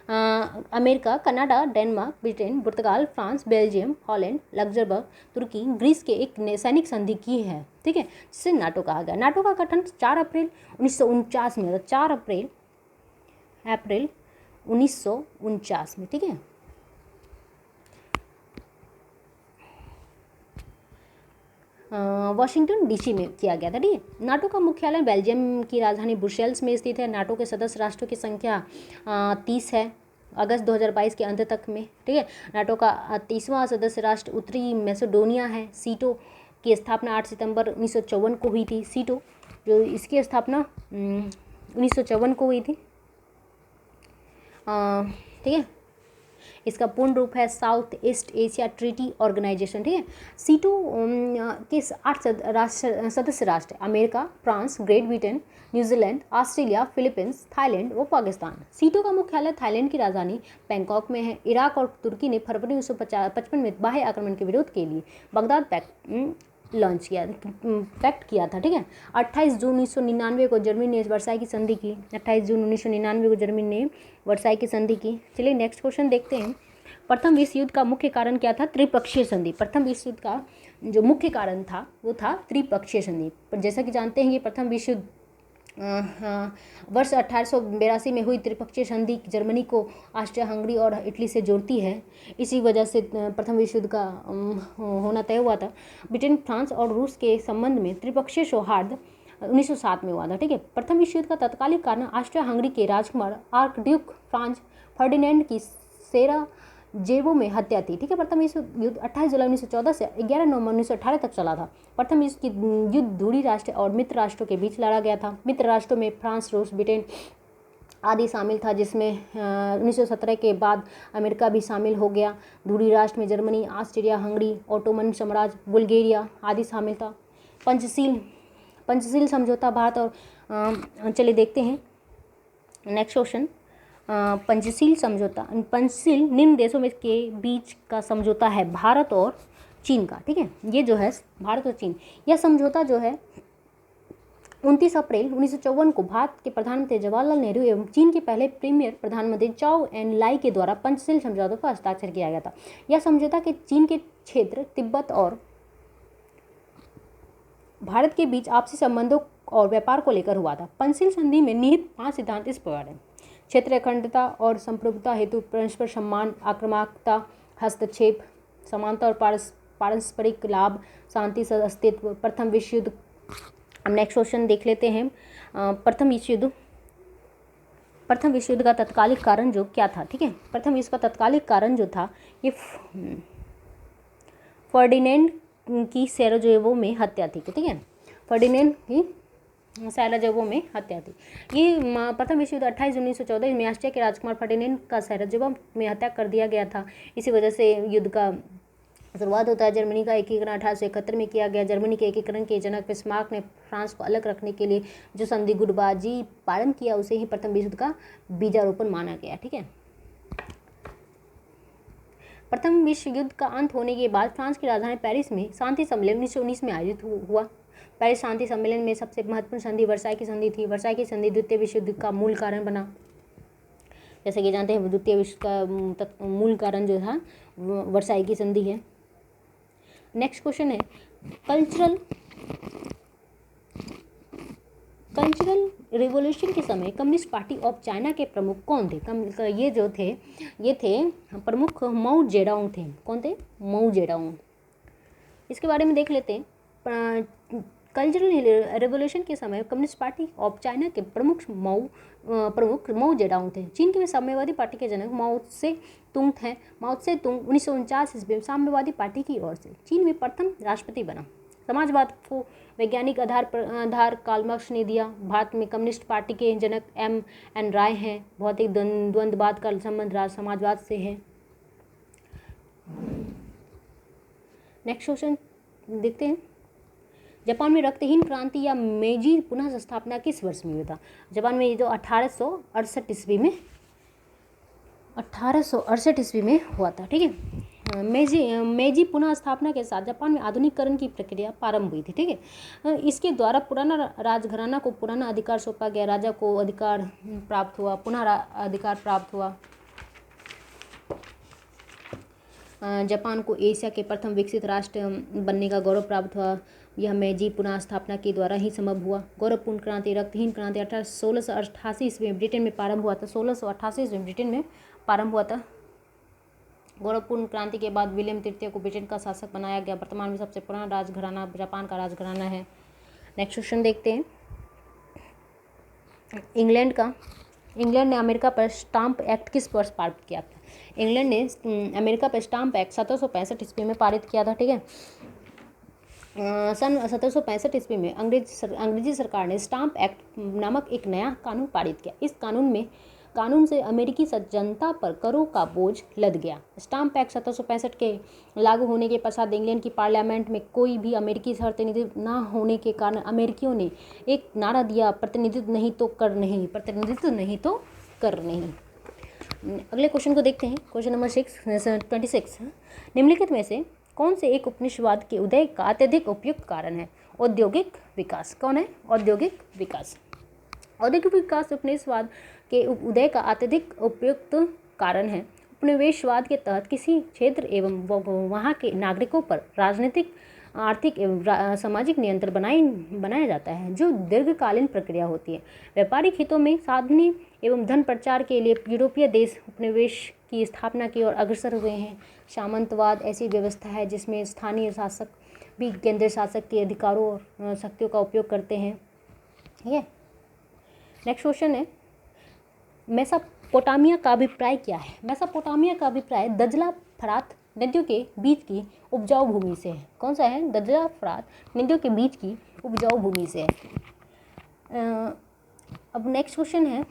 अमेरिका, कनाडा, डेनमार्क, ब्रिटेन, पुर्तगाल, फ्रांस, बेल्जियम, हॉलैंड, लग्जमबर्ग, तुर्की, ग्रीस के एक सैनिक संधि की है। ठीक है। जिसे नाटो कहा गया। नाटो का गठन 4 अप्रैल 1949 में, 4 अप्रैल 1949 में। ठीक है। वाशिंगटन डीसी में किया गया था। ठीक है। नाटो का मुख्यालय बेल्जियम की राजधानी ब्रुसेल्स में स्थित है। नाटो के सदस्य राष्ट्रों की संख्या 30 है अगस्त 2022 के अंत तक में। ठीक है। नाटो का 30वां सदस्य राष्ट्र उत्तरी मैसेडोनिया है। सीटो की स्थापना 8 सितंबर 1954 को हुई थी। सीटो जो इसकी स्थापना 1954 को हुई थी। ठीक है। इसका पूर्ण रूप है South East Asia Treaty Organisation, ठीक है। सीटू के 8 सदस्य राष्ट्र America, France, Great Britain, New Zealand, Australia, Philippines, Thailand व पाकिस्तान। सीटू का मुख्यालय थाईलैंड की राजधानी बैंकॉक में है। इराक और तुर्की ने फरवरी 1955 में बाह्य आक्रमण के विरोध के लिए बगदाद पैक्ट किया था, ठीक है। 28 जून 1999 को जर्मनी ने वर्साई की संधि की। 28 जून 1999 को जर्मनी ने वर्साई की संधि की। चलिए नेक्स्ट क्वेश्चन देखते हैं। प्रथम विश्व युद्ध का मुख्य कारण क्या था? त्रिपक्षीय संधि। प्रथम विश्व युद्ध का जो मुख्य कारण था वो था त्रिपक्षीय संधि। पर जैसा कि जानते हैं कि प्रथम विश्व युद्ध वर्ष 1882 में हुई त्रिपक्षीय संधि जर्मनी को ऑस्ट्रिया, हंगरी और इटली से जोड़ती है। इसी वजह से प्रथम विश्व युद्ध का होना तय हुआ था। ब्रिटेन, फ्रांस और रूस के संबंध में त्रिपक्षीय सौहार्द 1907 में हुआ था, ठीक है। प्रथम विश्व युद्ध का तत्कालिक कारण ऑस्ट्रिया हंगरी के राजकुमार आर्कड्यूक फ्रांज फर्डिनेंड की सेराजेवो में हत्या थी, ठीक है। प्रथम विश्व युद्ध 28 जुलाई 1914 से 11 नवंबर 1918 तक चला था। प्रथम विश्व युद्ध ध्रुवीय राष्ट्र और मित्र राष्ट्रों के बीच लड़ा गया था। मित्र राष्ट्रों में फ्रांस, रूस, ब्रिटेन आदि शामिल था, जिसमें 1917 के बाद अमेरिका भी शामिल हो गया। ध्रुवीय राष्ट्र में जर्मनी, ऑस्ट्रिया, हंगरी, ओटोमन साम्राज्य, बुल्गारिया आदि शामिल था। पंचशील समझौता भारत और चलिए देखते हैं नेक्स्ट क्वेश्चन। पंचशील समझौता, पंचशील निम्न देशों में के बीच का समझौता है, भारत और चीन का, ठीक है। ये जो है भारत और चीन, यह समझौता जो है 29 अप्रैल 1954 को भारत के प्रधानमंत्री जवाहरलाल नेहरू एवं चीन के पहले प्रीमियर प्रधानमंत्री चाओ एन लाई के द्वारा पंचशील समझौते पर हस्ताक्षर किया गया था। यह समझौता के चीन के क्षेत्र, तिब्बत और भारत के बीच आपसी संबंधों और व्यापार को लेकर हुआ था। पंचशील संधि में निहित 5 सिद्धांत इस प्रकार हैं। क्षेत्रीय अखंडता और संप्रभुता हेतु परस्पर सम्मान, आक्रामकता, हस्तक्षेप, समानता और पारस्परिक लाभ, शांति, अस्तित्व। प्रथम विश्व युद्ध, हम नेक्स्ट क्वेश्चन देख लेते हैं। प्रथम विश्व युद्ध का तत्कालिक कारण जो क्या था, ठीक है। प्रथम विश्व का तत्कालिक कारण जो था ये फर्डिनेंड की सेराजेवो में हत्या थी, ठीक है। फर्डिनेंड की सेराजेवो में हत्या थी। ये प्रथम विश्व युद्ध 28 जून 1914 में ऑस्ट्रिया के राजकुमार फर्डिनेंड का सेराजेवो में हत्या कर दिया गया था। इसी वजह से युद्ध का शुरुआत होता है। जर्मनी का एकीकरण 1871 में किया गया। जर्मनी के एकीकरण के जनक बिस्मार्क ने फ्रांस को अलग रखने के लिए जो संधि गुटबाजी पालन किया उसे ही प्रथम विश्व युद्ध का बीजारोपण माना गया, ठीक है। प्रथम विश्व युद्ध का अंत होने के बाद फ्रांस की राजधानी पेरिस में शांति सम्मेलन 1919 में आयोजित हुआ। पेरिस शांति सम्मेलन में सबसे महत्वपूर्ण संधि वर्साई की संधि थी। वर्साई की संधि द्वितीय विश्व युद्ध का मूल कारण बना। जैसे कि जानते हैं द्वितीय विश्व का मूल कारण जो था वर्साई की संधि है। नेक्स्ट क्वेश्चन है कल्चरल रिवॉल्यूशन के समय कम्युनिस्ट पार्टी ऑफ चाइना के प्रमुख कौन थे? ये थे प्रमुख माओ जेडोंग थे। कौन थे? माओ जेडोंग। इसके बारे में देख लेते हैं। कल्चरल रिवॉल्यूशन के समय कम्युनिस्ट पार्टी ऑफ चाइना के प्रमुख माओ जेडोंग थे। चीन की साम्यवादी पार्टी के जनक माओ से तुंग थे। माओ से तुंग 1949 ईस्वी में साम्यवादी पार्टी की ओर से चीन में प्रथम राष्ट्रपति बना। समाजवाद को वैज्ञानिक आधार कार्ल मार्क्स ने दिया। भारत में कम्युनिस्ट पार्टी के जनक M.N. राय हैं। भौतिक द्वंद्ववाद का संबंध समाजवाद से है। नेक्स्ट क्वेश्चन देखते हैं। जापान में रक्तहीन क्रांति या मेजी पुनः स्थापना किस वर्ष में हुआ था? जापान में ये जो 1868 ईस्वी में हुआ था, ठीक है। मेजी पुनः स्थापना के साथ जापान में आधुनिकीकरण की प्रक्रिया प्रारंभ हुई थी, ठीक है। इसके द्वारा पुराना राजघराना को पुराना अधिकार सौंपा गया। राजा को अधिकार प्राप्त हुआ, पुनः अधिकार प्राप्त हुआ। जापान को एशिया के प्रथम विकसित राष्ट्र बनने का गौरव प्राप्त हुआ। यह मेजी पुनः स्थापना के द्वारा ही संभव हुआ। गौरवपूर्ण क्रांति, रक्तहीन क्रांति 1688 ईस्वी में ब्रिटेन में प्रारंभ हुआ था। 1688 ईस्वी में ब्रिटेन में प्रारंभ हुआ था। गौरवपूर्ण क्रांति के बाद विलियम तृतीय को ब्रिटेन का शासक बनाया गया। वर्तमान में सबसे पुराना राजघराना जापान का राजघराना है। नेक्स्ट क्वेश्चन देखते हैं। इंग्लैंड ने अमेरिका पर स्टाम्प एक्ट किस वर्ष पारित किया था? इंग्लैंड ने अमेरिका पर स्टाम्प एक्ट 1765 ईस्वी में पारित किया था, ठीक है। सन 1765 ईस्वी में अंग्रेजी सरकार ने स्टाम्प एक्ट नामक एक नया कानून पारित किया। इस कानून में कानून से अमेरिकी जनता पर करों का बोझ लद गया। स्टाम्प एक्ट 1765 के लागू होने के पश्चात इंग्लैंड की पार्लियामेंट में कोई भी अमेरिकी प्रतिनिधित्व न होने के कारण अमेरिकियों ने एक नारा दिया, प्रतिनिधित्व नहीं तो कर नहीं, प्रतिनिधित्व नहीं तो कर नहीं। अगले क्वेश्चन को देखते हैं। क्वेश्चन नंबर 26 निम्नलिखित में से कौन से एक उपनिवेशवाद के उदय का अत्यधिक उपयुक्त कारण है? औद्योगिक विकास। कौन है? औद्योगिक विकास। औद्योगिक विकास उपनिवेशवाद के उदय का अत्यधिक उपयुक्त कारण है। उपनिवेशवाद के तहत किसी क्षेत्र एवं वहाँ के नागरिकों पर राजनीतिक, आर्थिक एवं सामाजिक नियंत्रण बनाया जाता है, जो दीर्घकालीन प्रक्रिया होती है। व्यापारिक हितों में साधने एवं धन प्रचार के लिए यूरोपीय देश उपनिवेश की स्थापना की ओर अग्रसर हुए हैं। सामंतवाद ऐसी व्यवस्था है जिसमें स्थानीय शासक भी केंद्रीय शासक के अधिकारों और शक्तियों का उपयोग करते हैं। ठीक है, नेक्स्ट क्वेश्चन है, मेसोपोटामिया का अभिप्राय क्या है? मेसोपोटामिया का अभिप्राय दजला फरात नदियों के बीच की उपजाऊ भूमि से है। कौन सा है? दजला फरात नदियों के बीच की उपजाऊ भूमि से है। अब नेक्स्ट क्वेश्चन है,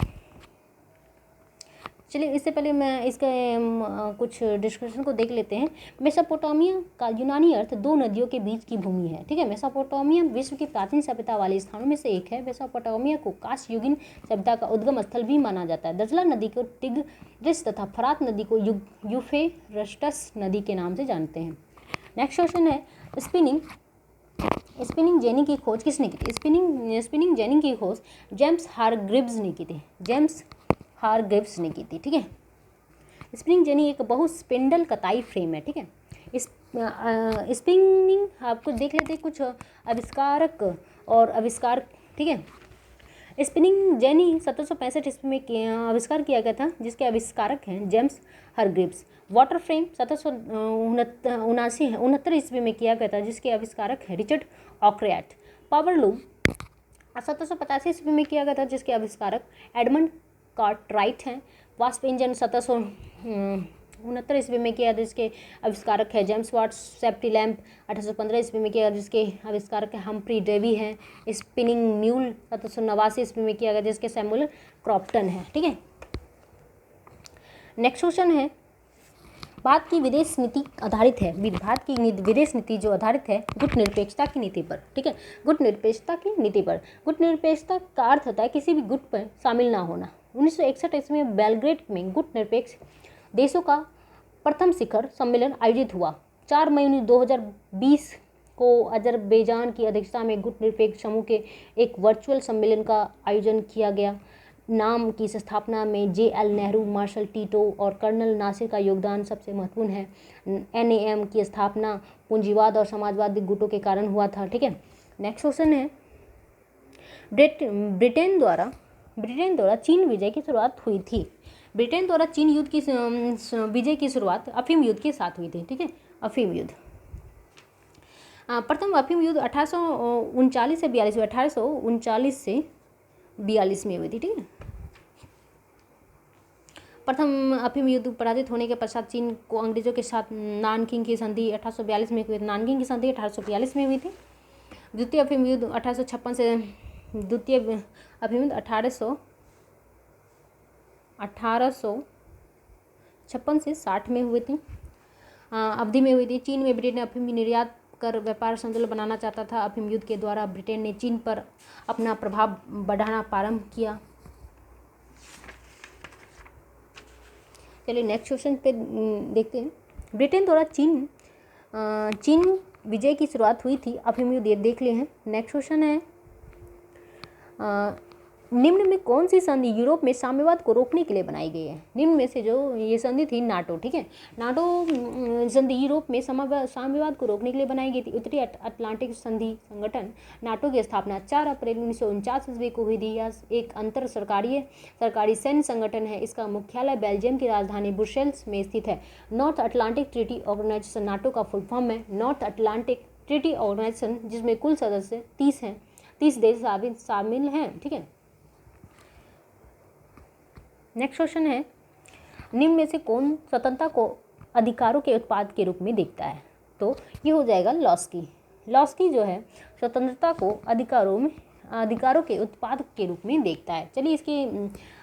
चलिए इससे पहले मैं इसके कुछ डिस्कशन को देख लेते हैं। मेसोपोटामिया का यूनानी अर्थ दो नदियों के बीच की भूमि है। ठीक है, मेसोपोटामिया विश्व की प्राचीन सभ्यता वाले स्थानों में से एक है। मेसोपोटामिया को कांस्ययुगीन सभ्यता का उद्गम स्थल भी माना जाता है। दजला नदी को टिग्रिस तथा फरात नदी को यूफ्रेटस नदी के नाम से जानते हैं। नेक्स्ट क्वेश्चन है, स्पिनिंग जेनी की खोज किसने की थी? स्पिनिंग जेनी की खोज जेम्स हारग्रीव्स ने की थी। जेम्स हारग्रीव्स ने की थी। ठीक है, स्पिनिंग जेनी एक बहु स्पिंडल कताई फ्रेम है। ठीक है, इस स्पिनिंग आपको देख लेते हैं कुछ आविष्कारक और आविष्कार। ठीक है, स्पिनिंग जेनी 1765 ईस्वी में आविष्कार किया गया था, जिसके आविष्कारक हैं जेम्स हारग्रीव्स। वाटर फ्रेम 1769 ईस्वी में किया गया था, जिसके आविष्कारक हैं रिचर्ड आर्कराइट। पावर लूम 1785 ईस्वी में किया गया था, जिसके आविष्कारक एडमंड कार्टराइट हैं। वाष्प इंजन 1769 ईस्वी में किया, जिसके आविष्कारक है जेम्स वाट। सेफ्टी लैंप 1815 ईस्वी में किया, जिसके आविष्कारक हम्फ्री डेवी हैं। स्पिनिंग म्यूल 1789 ईस्वी में किया गया, जिसके सैमुअल क्रॉम्पटन है। ठीक है, नेक्स्ट क्वेश्चन है, भारत की विदेश नीति आधारित है। भारत की विदेश नीति जो आधारित है गुट निरपेक्षता की नीति पर। ठीक है, गुट निरपेक्षता की नीति पर। गुट निरपेक्षता का अर्थ होता है किसी भी गुट पर शामिल ना होना। 1961 ईस्वी में बेलग्रेड में गुट निरपेक्ष देशों का प्रथम शिखर सम्मेलन आयोजित हुआ। 4 मई 2020 को अजरबैजान की अध्यक्षता में गुट निरपेक्ष समूह के एक वर्चुअल सम्मेलन का आयोजन किया गया। नाम की स्थापना में JL नेहरू, मार्शल टीटो और कर्नल नासिर का योगदान सबसे महत्वपूर्ण है। NAM की स्थापना पूंजीवाद और समाजवादी गुटों के कारण हुआ था। ठीक है, नेक्स्ट क्वेश्चन है, ब्रिटेन द्वारा चीन विजय की शुरुआत हुई थी। ब्रिटेन द्वारा चीन युद्ध की विजय की शुरुआत अफीम युद्ध के साथ हुई थी। ठीक है, अफीम युद्ध। प्रथम अफीम युद्ध 1839 से 42 में 1839 से 42 में हुई थी। ठीक है, प्रथम अफीम युद्ध पराजित होने के पश्चात चीन को अंग्रेजों के साथ नानकिंग की संधि 1842 में हुई। नानकिंग की संधि 1842 में हुई थी। द्वितीय अफीम युद्ध 1856 से द्वितीय अफीम युद्ध 1856 से 60 में हुए थे अवधि में हुई थी। चीन में ब्रिटेन अफीम की निर्यात कर व्यापार संतुलन बनाना चाहता था। अफीम युद्ध के द्वारा ब्रिटेन ने चीन पर अपना प्रभाव बढ़ाना प्रारंभ किया। चलिए नेक्स्ट क्वेश्चन पे देखते हैं। ब्रिटेन द्वारा चीन विजय की शुरुआत हुई थी। अफीम युद्ध देख लिए हैं। नेक्स्ट क्वेश्चन है, निम्न में कौन सी संधि यूरोप में साम्यवाद को रोकने के लिए बनाई गई है? निम्न में से जो ये संधि थी नाटो। ठीक है, नाटो संधि यूरोप में साम्यवाद को रोकने के लिए बनाई गई थी। उत्तरी अटलांटिक संधि संगठन नाटो की स्थापना 4 अप्रैल 1949 ईस्वी को हुई थी। यह एक अंतर सरकारी सैन्य संगठन है। इसका मुख्यालय बेल्जियम की राजधानी ब्रुसेल्स में स्थित है। North Atlantic treaty organisation NATO का फुल फॉर्म है नॉर्थ अटलांटिक ट्रीटी ऑर्गेनाइजेशन, जिसमें कुल सदस्य 30 हैं। 30 देश शामिल हैं। ठीक है, नेक्स्ट क्वेश्चन है, निम्न में से कौन स्वतंत्रता को अधिकारों के उत्पाद के रूप में देखता है? तो ये हो जाएगा लॉस्की। लॉस्की जो है स्वतंत्रता को अधिकारों में अधिकारों के उत्पाद के रूप में देखता है। चलिए इसके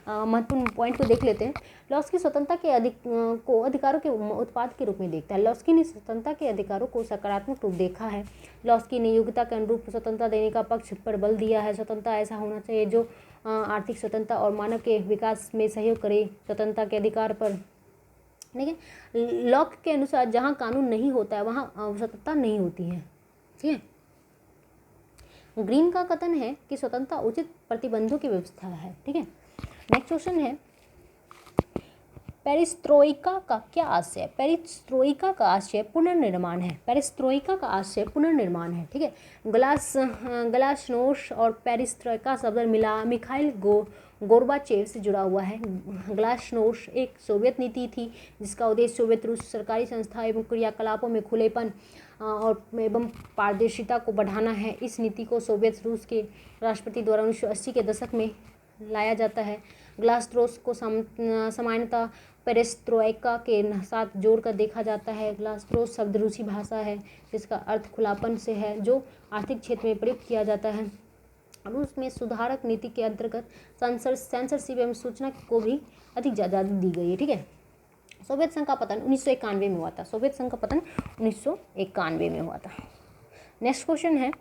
महत्वपूर्ण पॉइंट को देख लेते हैं। लॉस्की स्वतंत्रता के अधिकारों के उत्पाद के रूप में देखता है। लॉस्की ने स्वतंत्रता के अधिकारों को सकारात्मक रूप देखा है। लॉस्की ने योग्यता के अनुरूप स्वतंत्रता देने का पक्ष पर बल दिया है। स्वतंत्रता ऐसा होना चाहिए जो आर्थिक स्वतंत्रता और मानव के विकास में सहयोग करे। स्वतंत्रता के अधिकार पर देखिए, लॉक के अनुसार जहाँ कानून नहीं होता है वहाँ स्वतंत्रता नहीं होती है। ठीक है। ग्रीन का कथन है कि स्वतंत्रता उचित प्रतिबंधों की व्यवस्था है। ठीक है। नेक्स्ट क्वेश्चन है, पेरिस्ट्रोइका का क्या आशय है? पेरिस्ट्रोइका का आशय पुनर्निर्माण है। पेरिस्ट्रोइका का आशय पुनर्निर्माण है। ठीक है। ग्लासनोस्ट और पेरिस्ट्रोइका शब्द मिखाइल गोर्बाचेव से जुड़ा हुआ है। ग्लासनोस्ट एक सोवियत नीति थी जिसका उद्देश्य सोवियत रूस सरकारी संस्था एवं क्रियाकलापों में खुलेपन और एवं पारदर्शिता को बढ़ाना है। इस नीति को सोवियत रूस के राष्ट्रपति द्वारा 1980 के दशक में लाया जाता है। ग्लासनोस्ट को सामान्यतः पेरेस्ट्रोइका के साथ जोड़कर देखा जाता है। ग्लासनोस्ट शब्द रूसी भाषा है जिसका अर्थ खुलापन से है, जो आर्थिक क्षेत्र में प्रयुक्त किया जाता है। रूस में सुधारक नीति के अंतर्गत सेंसरशिप एवं सूचना को भी अधिक आज़ादी दी गई है। ठीक है। सोवियत संघ का पतन 1991 में हुआ था। सोवियत संघ का पतन 1991 में हुआ था। नेक्स्ट क्वेश्चन है,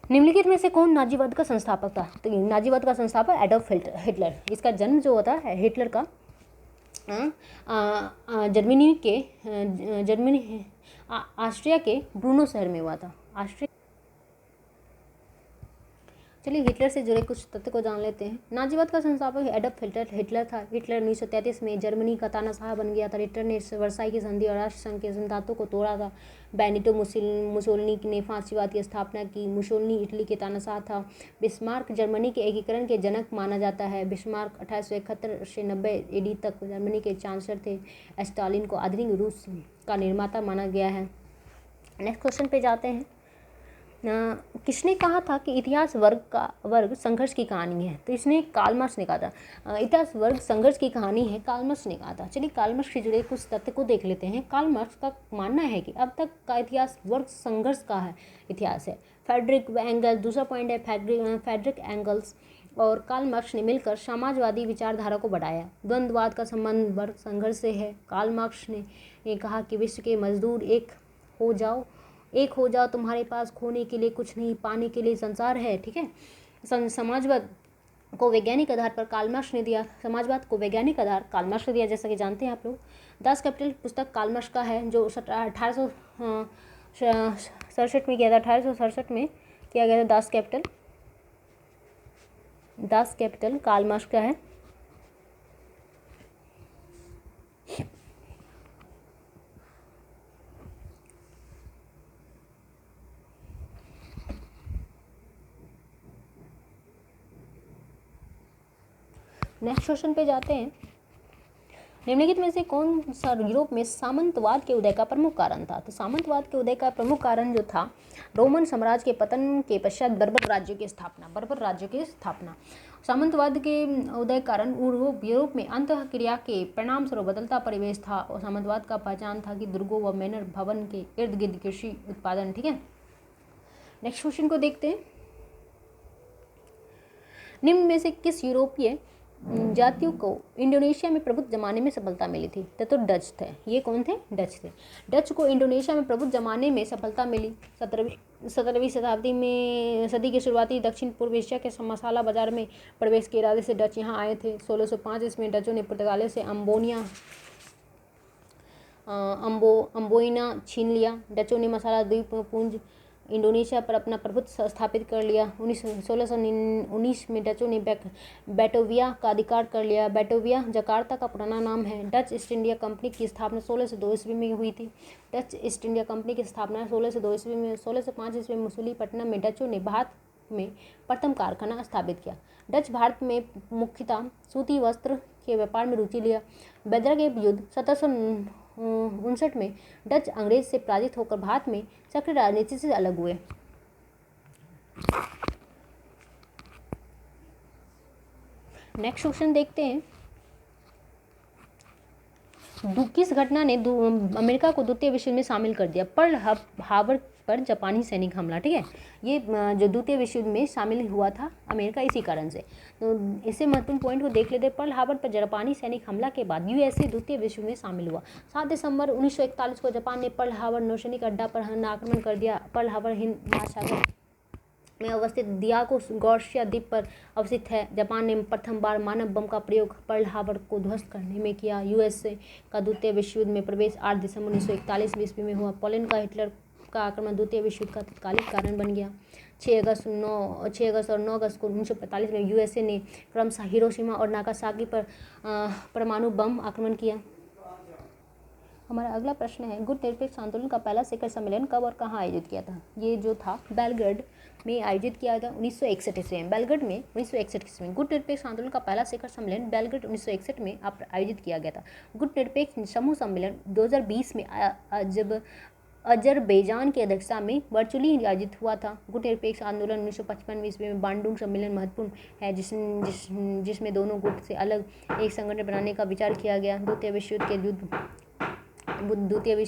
निम्नलिखित में से कौन नाजीवाद का संस्थापक था? तो नाजीवाद का संस्थापक एडोल्फ हिटलर। इसका जन्म जो होता है हिटलर का ऑस्ट्रिया के ब्रूनो शहर में हुआ था। चलिए हिटलर से जुड़े कुछ तथ्य को जान लेते हैं। नाजीवाद का संस्थापक एडोल्फ हिटलर था। हिटलर 1933 में जर्मनी का तानाशाह बन गया था। हिटलर ने वर्साई की संधि और राष्ट्रसंघ के सिद्धांतों को तोड़ा था। बेनिटो मुसोलिनी ने फांसीवाद की स्थापना की। मुसोलिनी इटली के तानाशाह था। बिस्मार्क जर्मनी के एकीकरण के जनक माना जाता है। बिस्मार्क 1871 से 90 AD तक जर्मनी के चांसलर थे। स्टालिन को आधुनिक रूस का निर्माता माना गया है। नेक्स्ट क्वेश्चन पे जाते हैं। किसने कहा था कि इतिहास वर्ग संघर्ष की कहानी है? तो इसने कार्ल मार्क्स ने कहा था। इतिहास वर्ग संघर्ष की कहानी है, कार्ल मार्क्स ने कहा था। चलिए कार्ल मार्क्स से जुड़े कुछ तथ्य को देख लेते हैं। कार्ल मार्क्स का मानना है कि अब तक का इतिहास वर्ग संघर्ष का है इतिहास है। फ्रेडरिक एंगल्स, दूसरा पॉइंट है फ्रेडरिक एंगल्स और कार्ल मार्क्स ने मिलकर समाजवादी विचारधारा को बढ़ाया। द्वंद्ववाद का संबंध वर्ग संघर्ष से है। कार्ल मार्क्स ने कहा कि विश्व के मजदूर एक हो जाओ, तुम्हारे पास खोने के लिए कुछ नहीं, पाने के लिए संसार है। ठीक है। समाजवाद को वैज्ञानिक आधार पर कार्ल मार्क्स ने दिया। समाजवाद को वैज्ञानिक आधार कार्ल मार्क्स ने दिया, जैसा कि जानते हैं आप लोग। दास कैपिटल पुस्तक कार्ल मार्क्स का है जो 1867 में किया था। 1867 में किया गया था दास कैपिटल कार्ल मार्क्स का है। नेक्स्ट क्वेश्चन पे जाते हैं। निम्नलिखित में से कौन सा यूरोप में सामंतवाद के उदय का प्रमुख कारण था? तो सामंतवाद के उदय का प्रमुख कारण जो था रोमन साम्राज्य के पतन के पश्चात बर्बर राज्य की स्थापना। सामंतवाद के उदय कारण यूरोप में अंतःक्रिया के परिणाम स्वरूप बदलता परिवेश था और सामंतवाद का पहचान था कि दुर्गों व मैनर भवन के इर्द गिर्द कृषि उत्पादन। ठीक है। नेक्स्ट क्वेश्चन को देखते हैं। निम्न में से किस यूरोपीय जातियों को इंडोनेशिया में प्रभुत्व जमाने में सफलता मिली थी? तो डच थे। ये कौन थे? डच थे। डच को इंडोनेशिया में प्रभुत्व जमाने में सफलता मिली। 17वीं सदी के शुरुआती दक्षिण पूर्व एशिया के मसाला बाजार में प्रवेश के इरादे से डच यहाँ आए थे। 1605 ईस्वी में डचों ने पुर्तगालियों से अम्बोइना छीन लिया। डचों ने मसाला द्वीपपुंज इंडोनेशिया पर अपना प्रभुत्व स्थापित कर लिया। 1619 में डचों ने बैटोविया का अधिकार कर लिया। बैटोविया जकार्ता का पुराना नाम है। डच ईस्ट इंडिया कंपनी की स्थापना 1602 ईस्वी में हुई थी। डच ईस्ट इंडिया कंपनी की स्थापना 1602 ईस्वी में। 1605 ईस्वी में मसूलीपट्टनम में डचों ने भारत में प्रथम कारखाना स्थापित किया। डच भारत में मुख्यतः सूती वस्त्र के व्यापार में रुचि लिया। बेदरा के युद्ध 1759 में डच अंग्रेज से पराजित होकर भारत में सक्रिय राजनीति से अलग हुए। नेक्स्ट क्वेश्चन देखते हैं। किस घटना ने अमेरिका को द्वितीय विश्व में शामिल कर दिया? पर्ल पर जापानी सैनिक हमला। ठीक है, ये जो द्वितीय विश्व युद्ध में शामिल हुआ था अमेरिका इसी कारण से। तो इससे महत्वपूर्ण पॉइंट को देख लेते हैं। पर्ल हार्बर पर जापानी सैनिक हमला के बाद यूएसए द्वितीय विश्व में शामिल हुआ। 7 दिसंबर 1941 को जापान ने पर्ल हार्बर नौसैनिक अड्डा पर आक्रमण कर दिया। पर्ल हार्बर हिंद महासागर में अवस्थित दियागो गार्सिया द्वीप पर अवस्थित है। जापान ने प्रथम बार मानव बम का प्रयोग पर्ल हार्बर को ध्वस्त करने में किया। यूएसए का द्वितीय विश्व युद्ध में प्रवेश 8 दिसंबर 1941 ईस्वी में हुआ। पोलैंड का हिटलर का आक्रमण द्वितीय विश्व युद्ध का तत्कालिक कारण बन गया। 6 अगस्त और 9 अगस्त को 1945 में यूएसए ने क्रमशः हिरोशिमा और नागासाकी पर परमाणु बम आक्रमण किया। हमारा अगला प्रश्न है, गुट निरपेक्ष आंदोलन का पहला शिखर सम्मेलन कब और कहाँ आयोजित किया था? ये जो था बेलग्रेड में आयोजित किया था 1961 ईस्वी में। बेलग्रेड में 1961 ईस्वी में गुट निरपेक्ष आंदोलन का पहला शिखर सम्मेलन बेलग्रेड 1961 में आयोजित किया गया था। गुट निरपेक्ष समूह सम्मेलन 2020 में जब अजरबैजान की अध्यक्षता में वर्चुअली आयोजित हुआ था। गुट निरपेक्ष आंदोलन 1955 ईस्वी में बांडुंग सम्मेलन महत्वपूर्ण है, जिसमें दोनों गुट से अलग एक संगठन बनाने का विचार किया गया। द्वितीय विश्व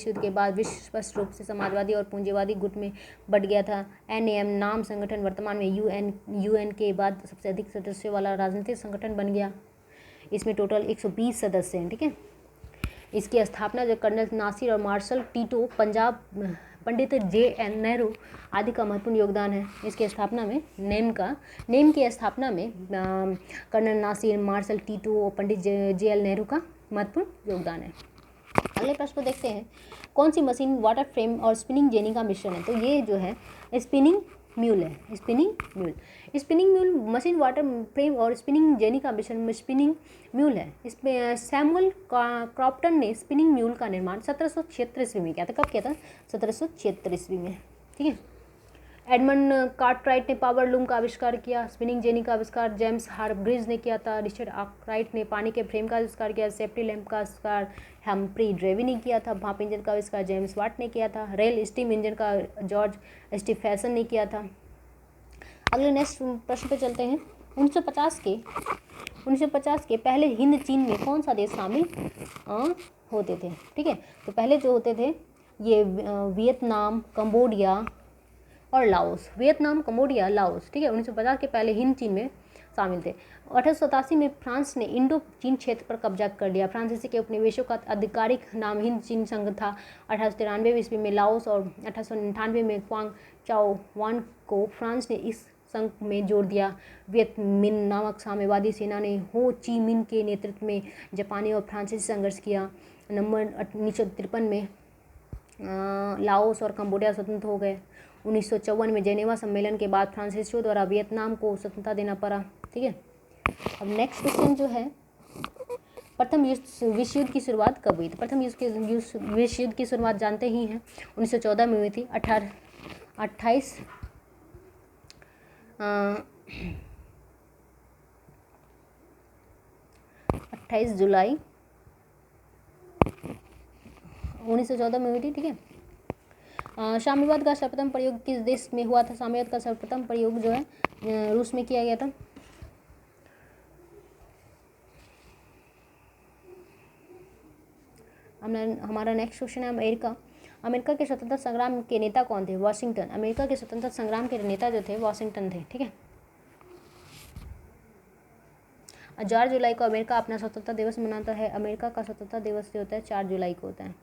युद्ध के बाद विश्व स्पष्ट रूप से समाजवादी और पूंजीवादी गुट में बढ़ गया था। NAM नाम संगठन वर्तमान में यूएन के बाद सबसे अधिक सदस्यों वाला राजनीतिक संगठन बन गया। इसमें टोटल 120 सदस्य हैं। ठीक है, इसकी स्थापना जो कर्नल नासिर और मार्शल टीटो, पंडित JN नेहरू आदि का महत्वपूर्ण योगदान है। इसकी स्थापना में नेम की स्थापना में कर्नल नासिर, मार्शल टीटो और पंडित JL नेहरू का महत्वपूर्ण योगदान है। अगले प्रश्न को देखते हैं, कौन सी मशीन वाटर फ्रेम और स्पिनिंग जेनी का मिश्रण है? तो ये जो है स्पिनिंग म्यूल है। Spinning mule machine water frame और स्पिनिंग जेनी का मिश्रण स्पिनिंग म्यूल है। इसमें सैमुअल क्रॉम्पटन ने स्पिनिंग म्यूल का निर्माण 1776 ईस्वी में किया था। कब किया था? 1776 ईस्वी में। ठीक है, एडमंड कार्टराइट ने पावर लूम का आविष्कार किया। स्पिनिंग जेनी का आविष्कार जेम्स हारग्रीव्स ने किया था। रिचर्ड आर्कराइट ने पानी के फ्रेम का आविष्कार किया। सेफ्टी लैंप का आविष्कार हम्फ्री डेवी ने किया था। भाप इंजन का आविष्कार जेम्स वाट ने किया था। रेल स्टीम इंजन का जॉर्ज स्टीफेसन ने किया था। अगले नेक्स्ट प्रश्न पे चलते हैं। 1950 के पहले हिंद चीन में कौन सा देश शामिल होते थे? ठीक है, तो पहले जो होते थे ये वियतनाम, कंबोडिया और लाओस। Vietnam, Cambodia, Laos. ठीक है, 1950 के पहले हिंद चीन में शामिल थे। 1887 में फ्रांस ने इंडो चीन क्षेत्र पर कब्जा कर लिया। फ्रांसीसी के उपनिवेशों का आधिकारिक नाम हिंद चीन संघ था। 1893 ईस्वी में लाओस और 1898 में क्वांग चाओ वान को फ्रांस ने इस संघ में जोड़ दिया। वियत मिन नामक साम्यवादी सेना ने हो ची मिन के नेतृत्व में जापानी और फ्रांसीसी संघर्ष किया। नंबर 1953 में लाओस और कंबोडिया स्वतंत्र हो गए। 1954 में जेनेवा सम्मेलन के बाद फ्रांसीसियों द्वारा वियतनाम को स्वतंत्रता देना पड़ा। ठीक है, अब नेक्स्ट क्वेश्चन जो है, प्रथम विश्व युद्ध की शुरुआत कब हुई? तो प्रथम विश्व युद्ध की शुरुआत जानते ही हैं 1914 में हुई थी। 28 जुलाई 1914 में हुई थी। ठीक है, साम्यवाद का सर्वप्रथम प्रयोग किस देश में हुआ था? साम्यवाद का सर्वप्रथम प्रयोग जो है रूस में किया गया था। हमारा नेक्स्ट क्वेश्चन है अमेरिका के स्वतंत्रता संग्राम के नेता कौन थे? वाशिंगटन। अमेरिका के स्वतंत्रता संग्राम के नेता जो थे वाशिंगटन थे। ठीक है, 4 जुलाई को अमेरिका अपना स्वतंत्रता दिवस मनाता है। अमेरिका का स्वतंत्रता दिवस जो होता है 4 जुलाई को होता है।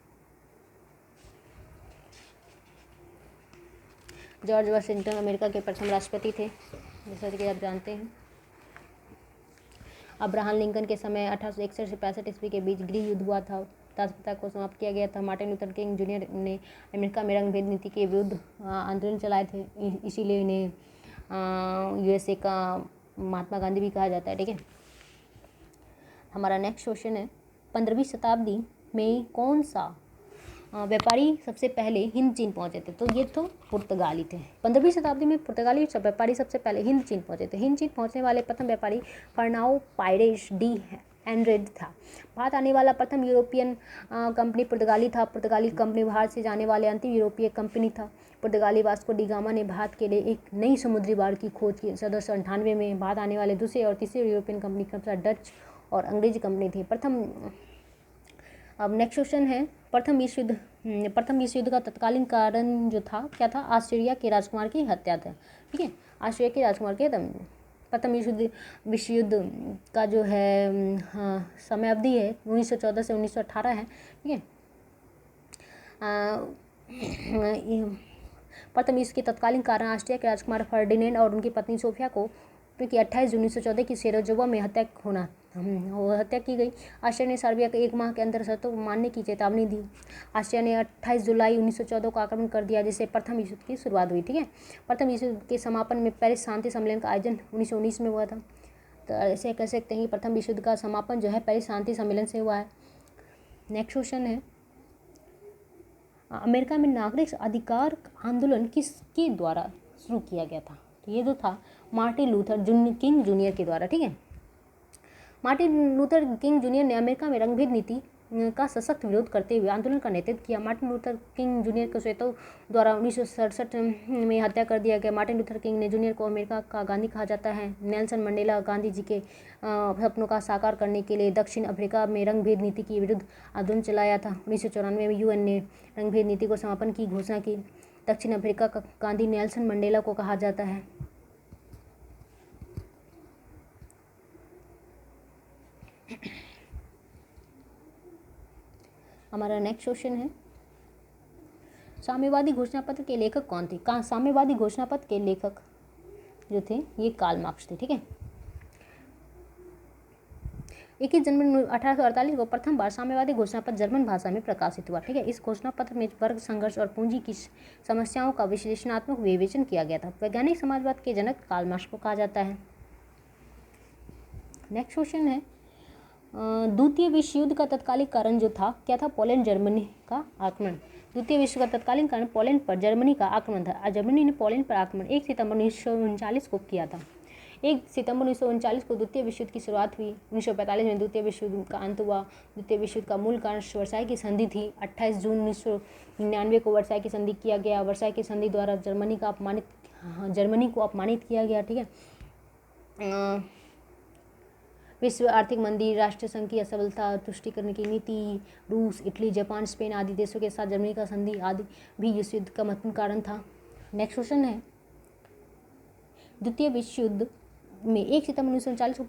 जॉर्ज वाशिंगटन अमेरिका के प्रथम राष्ट्रपति थे, जैसा कि आप जानते हैं। अब्राहम लिंकन के समय 1861 से 65 ईस्वी के बीच गृह युद्ध हुआ था। दासप्रथा को समाप्त किया गया था। मार्टिन लूथर किंग जूनियर ने अमेरिका में रंग भेद नीति के विरुद्ध आंदोलन चलाए थे, इसीलिए इन्हें USA का महात्मा गांधी भी कहा जाता है। ठीक है, हमारा नेक्स्ट क्वेश्चन है 15वीं शताब्दी में कौन सा व्यापारी सबसे पहले हिंद चीन पहुंचे थे? तो ये तो पुर्तगाली थे। 15वीं शताब्दी में पुर्तगाली व्यापारी सबसे पहले हिंद चीन पहुंचे थे। हिंद चीन पहुंचने वाले प्रथम व्यापारी फर्नाओ पायरेस डी एंड्रेड था। भारत आने वाला प्रथम यूरोपियन कंपनी पुर्तगाली था। पुर्तगाली कंपनी भारत से जाने वाले अंतिम यूरोपीय कंपनी था। पुर्तगाली वास्को डी गामा ने भारत के लिए एक नई समुद्री मार्ग की खोज की। 1798 में भारत आने वाले दूसरे और तीसरे यूरोपियन कंपनी क्रमशः डच और अंग्रेजी कंपनी थी। प्रथम अब नेक्स्ट क्वेश्चन है प्रथम विश्व युद्ध का तत्कालीन कारण जो था क्या था, ऑस्ट्रिया के राजकुमार की हत्या था। ठीक है, ऑस्ट्रिया के राजकुमार के प्रथम विश्व युद्ध का जो है समय अवधि है 1914 से 1918 है। ठीक है, प्रथम विश्व के तत्कालीन कारण ऑस्ट्रिया के राजकुमार फर्डिनेंड और उनकी पत्नी सोफिया को की 28 जून 1914 की सेराटोवा में हत्या की गई। ऑस्ट्रिया ने सर्बिया को 1 माह के अंदर शर्तों को मानने की चेतावनी दी। ऑस्ट्रिया ने 28 जुलाई 1914 को आक्रमण कर दिया, जिससे प्रथम विश्व युद्ध की शुरुआत हुई। ठीक है, प्रथम विश्व युद्ध के समापन में पेरिस शांति सम्मेलन का आयोजन 1919 में हुआ था। तो ऐसे कह सकते हैं कि प्रथम विश्व युद्ध का समापन जो है पेरिस शांति सम्मेलन से हुआ है। नेक्स्ट क्वेश्चन है, अमेरिका में नागरिक अधिकार आंदोलन किसके द्वारा शुरू किया गया था? तो ये जो था मार्टिन लूथर किंग जूनियर के द्वारा। ठीक है, मार्टिन लूथर किंग जूनियर ने अमेरिका में रंगभेद नीति का सशक्त विरोध करते हुए आंदोलन का नेतृत्व किया। मार्टिन लूथर किंग जूनियर को श्वेतों द्वारा 1967 में हत्या कर दिया गया। मार्टिन लूथर किंग ने जूनियर को अमेरिका का गांधी कहा जाता है। नेल्सन मंडेला गांधी जी के सपनों का साकार करने के लिए दक्षिण अफ्रीका में रंगभेद नीति के विरुद्ध आंदोलन चलाया था। 1994 में यूएन ने रंगभेद नीति को समापन की घोषणा की। दक्षिण अफ्रीका का गांधी नेल्सन मंडेला को कहा जाता है। हमारा नेक्स्ट क्वेश्चन है, साम्यवादी घोषणा पत्र के लेखक कौन थे? साम्यवादी घोषणा पत्र के लेखक जो थे ये कार्ल मार्क्स थे। ठीक है, 21 जनवरी 1848 को प्रथम बार साम्यवादी घोषणा पत्र जर्मन भाषा में प्रकाशित हुआ। ठीक है, इस घोषणा पत्र में वर्ग संघर्ष और पूंजी की समस्याओं का विश्लेषणात्मक विवेचन किया गया था। वैज्ञानिक समाजवाद के जनक कार्ल मार्क्स को कहा जाता है। नेक्स्ट क्वेश्चन है, द्वितीय विश्व युद्ध का तत्कालीन कारण जो था क्या था? पोलैंड जर्मनी का आक्रमण। द्वितीय विश्व का तत्कालीन कारण पोलैंड पर जर्मनी का आक्रमण था। जर्मनी ने पोलैंड पर आक्रमण 1 सितंबर 1939 को किया था। 1 सितंबर 1939 को द्वितीय विश्व युद्ध की शुरुआत हुई। 1945 में द्वितीय विश्व युद्ध का अंत हुआ। द्वितीय विश्व युद्ध का मूल कारण वर्साई की संधि थी। 28 जून 1999 को वर्साई की संधि किया गया। वर्साई की संधि द्वारा जर्मनी को अपमानित किया गया। ठीक है, विश्व आर्थिक मंदी, राष्ट्रीय संघ की असफलता, तुष्टीकरण की नीति, रूस, इटली, जापान, स्पेन आदि देशों के साथ जर्मनी का संधि आदि भी विश्व युद्ध का महत्वपूर्ण कारण था। नेक्स्ट क्वेश्चन है, द्वितीय विश्व युद्ध में 1 सितंबर 1939 को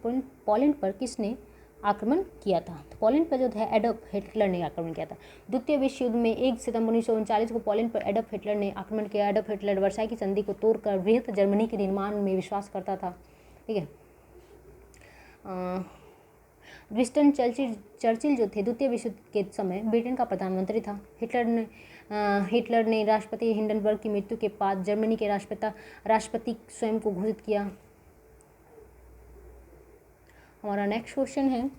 पोलैंड पर किसने आक्रमण किया था? तो पोलैंड पर जो है एडोल्फ हिटलर ने आक्रमण किया था। द्वितीय विश्व युद्ध में 1 सितंबर 1939 को पोलैंड पर एडोल्फ हिटलर ने आक्रमण किया। एडोल्फ हिटलर वर्साई की संधि को तोड़कर वृहत जर्मनी के निर्माण में विश्वास करता था। ठीक है, विंस्टन चर्चिल जो थे द्वितीय विश्व युद्ध के समय ब्रिटेन का प्रधानमंत्री था। हिटलर ने राष्ट्रपति हिंडनबर्ग की मृत्यु के बाद जर्मनी के राष्ट्रपति स्वयं को घोषित किया। हमारा नेक्स्ट क्वेश्चन है,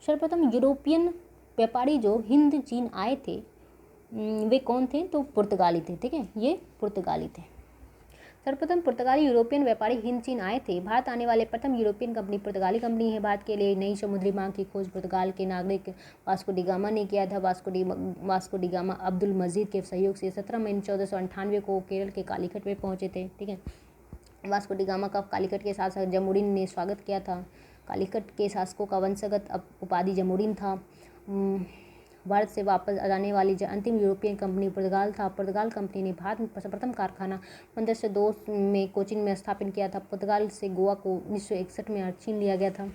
सर्वप्रथम यूरोपियन व्यापारी जो हिंद चीन आए थे वे कौन थे? तो पुर्तगाली थे। ठीक है, ये पुर्तगाली थे। सर्वप्रथम पुर्तगाली यूरोपियन व्यापारी हिंद चीन आए थे। भारत आने वाले प्रथम यूरोपियन कंपनी पुर्तगाली कंपनी है। भारत के लिए नई समुद्री मार्ग की खोज पुर्तगाल के नागरिक वास्को डी गामा ने किया था। वास्को डी गामा अब्दुल मजीद के सहयोग से 17 मई 1498 को केरल के कालीकट में पहुंचे थे। ठीक है, वास्को डी गामा का कालीकट के शासक जमोरिन ने स्वागत किया था। कालीकट के शासकों का वंशगत उपाधि जमोरिन था। भारत से वापस जाने वाली अंतिम यूरोपियन कंपनी पुर्तगाल था। पुर्तगाल कंपनी ने भारत में प्रथम कारखाना 1502 में कोचीन में स्थापित किया था। पुर्तगाल से गोवा को 1961 में छीन लिया गया था।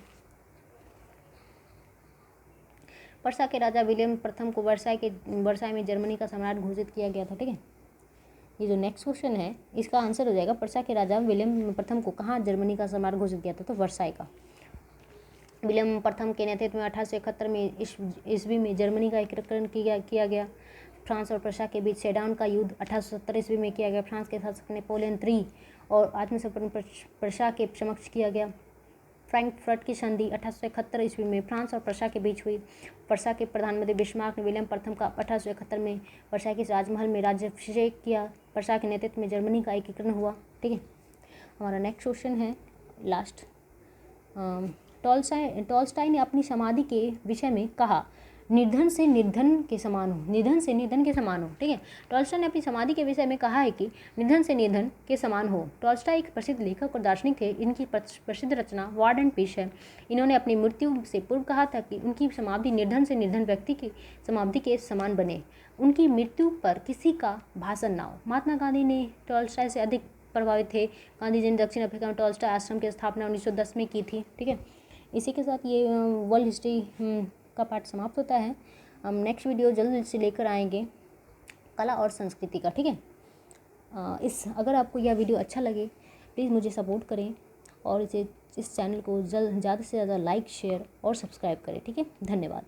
पर्सा के राजा विलियम प्रथम को वर्साई में जर्मनी का सम्राट घोषित किया गया था। ठीक है, ये जो नेक्स्ट क्वेश्चन है इसका आंसर हो जाएगा पर्सा के राजा विलियम प्रथम को कहाँ जर्मनी का सम्राट घोषित किया था? तो वर्साई का। विलियम प्रथम के नेतृत्व में 1871 में ईस्वी में जर्मनी का एकीकरण किया गया। फ्रांस और प्रशा के बीच सेडान का युद्ध 1870 ईस्वी में किया गया। फ्रांस के शासक नेपोलियन III और आत्मसमर्पण प्रशा के समक्ष किया गया। फ्रैंकफर्ट की संधि 1871 ईस्वी में फ्रांस और प्रशा के बीच हुई। प्रशा के प्रधानमंत्री बिस्मार्क ने विलियम प्रथम का 1871 में वर्साई राजमहल में राज्याभिषेक किया। प्रशा के नेतृत्व में जर्मनी का एकीकरण हुआ। ठीक है, हमारा नेक्स्ट क्वेश्चन है लास्ट। टॉल्स्टॉय ने अपनी समाधि के विषय में कहा, निर्धन से निर्धन के समान हो, निधन से निर्धन के समान हो। ठीक है, टॉल्स्टॉय ने अपनी समाधि के विषय में कहा है कि निधन से निर्धन के समान हो। टॉल्स्टॉय एक प्रसिद्ध लेखक और दार्शनिक थे। इनकी प्रसिद्ध रचना वॉर एंड पीस है। इन्होंने अपनी मृत्यु से पूर्व कहा था कि उनकी समाधि निर्धन से निर्धन व्यक्ति की समाधि के समान बने, उनकी मृत्यु पर किसी का भाषण ना हो। महात्मा गांधी ने टॉल्स्टॉय से अधिक प्रभावित थे। गांधी जी ने दक्षिण अफ्रीका में टॉल्स्टॉय आश्रम की स्थापना 1910 में की थी। ठीक है, इसी के साथ ये वर्ल्ड हिस्ट्री का पार्ट समाप्त होता है। हम नेक्स्ट वीडियो जल्द से लेकर आएंगे कला और संस्कृति का। ठीक है, अगर आपको यह वीडियो अच्छा लगे प्लीज़ मुझे सपोर्ट करें और इस चैनल को ज़्यादा से ज़्यादा लाइक, शेयर और सब्सक्राइब करें। ठीक है, धन्यवाद।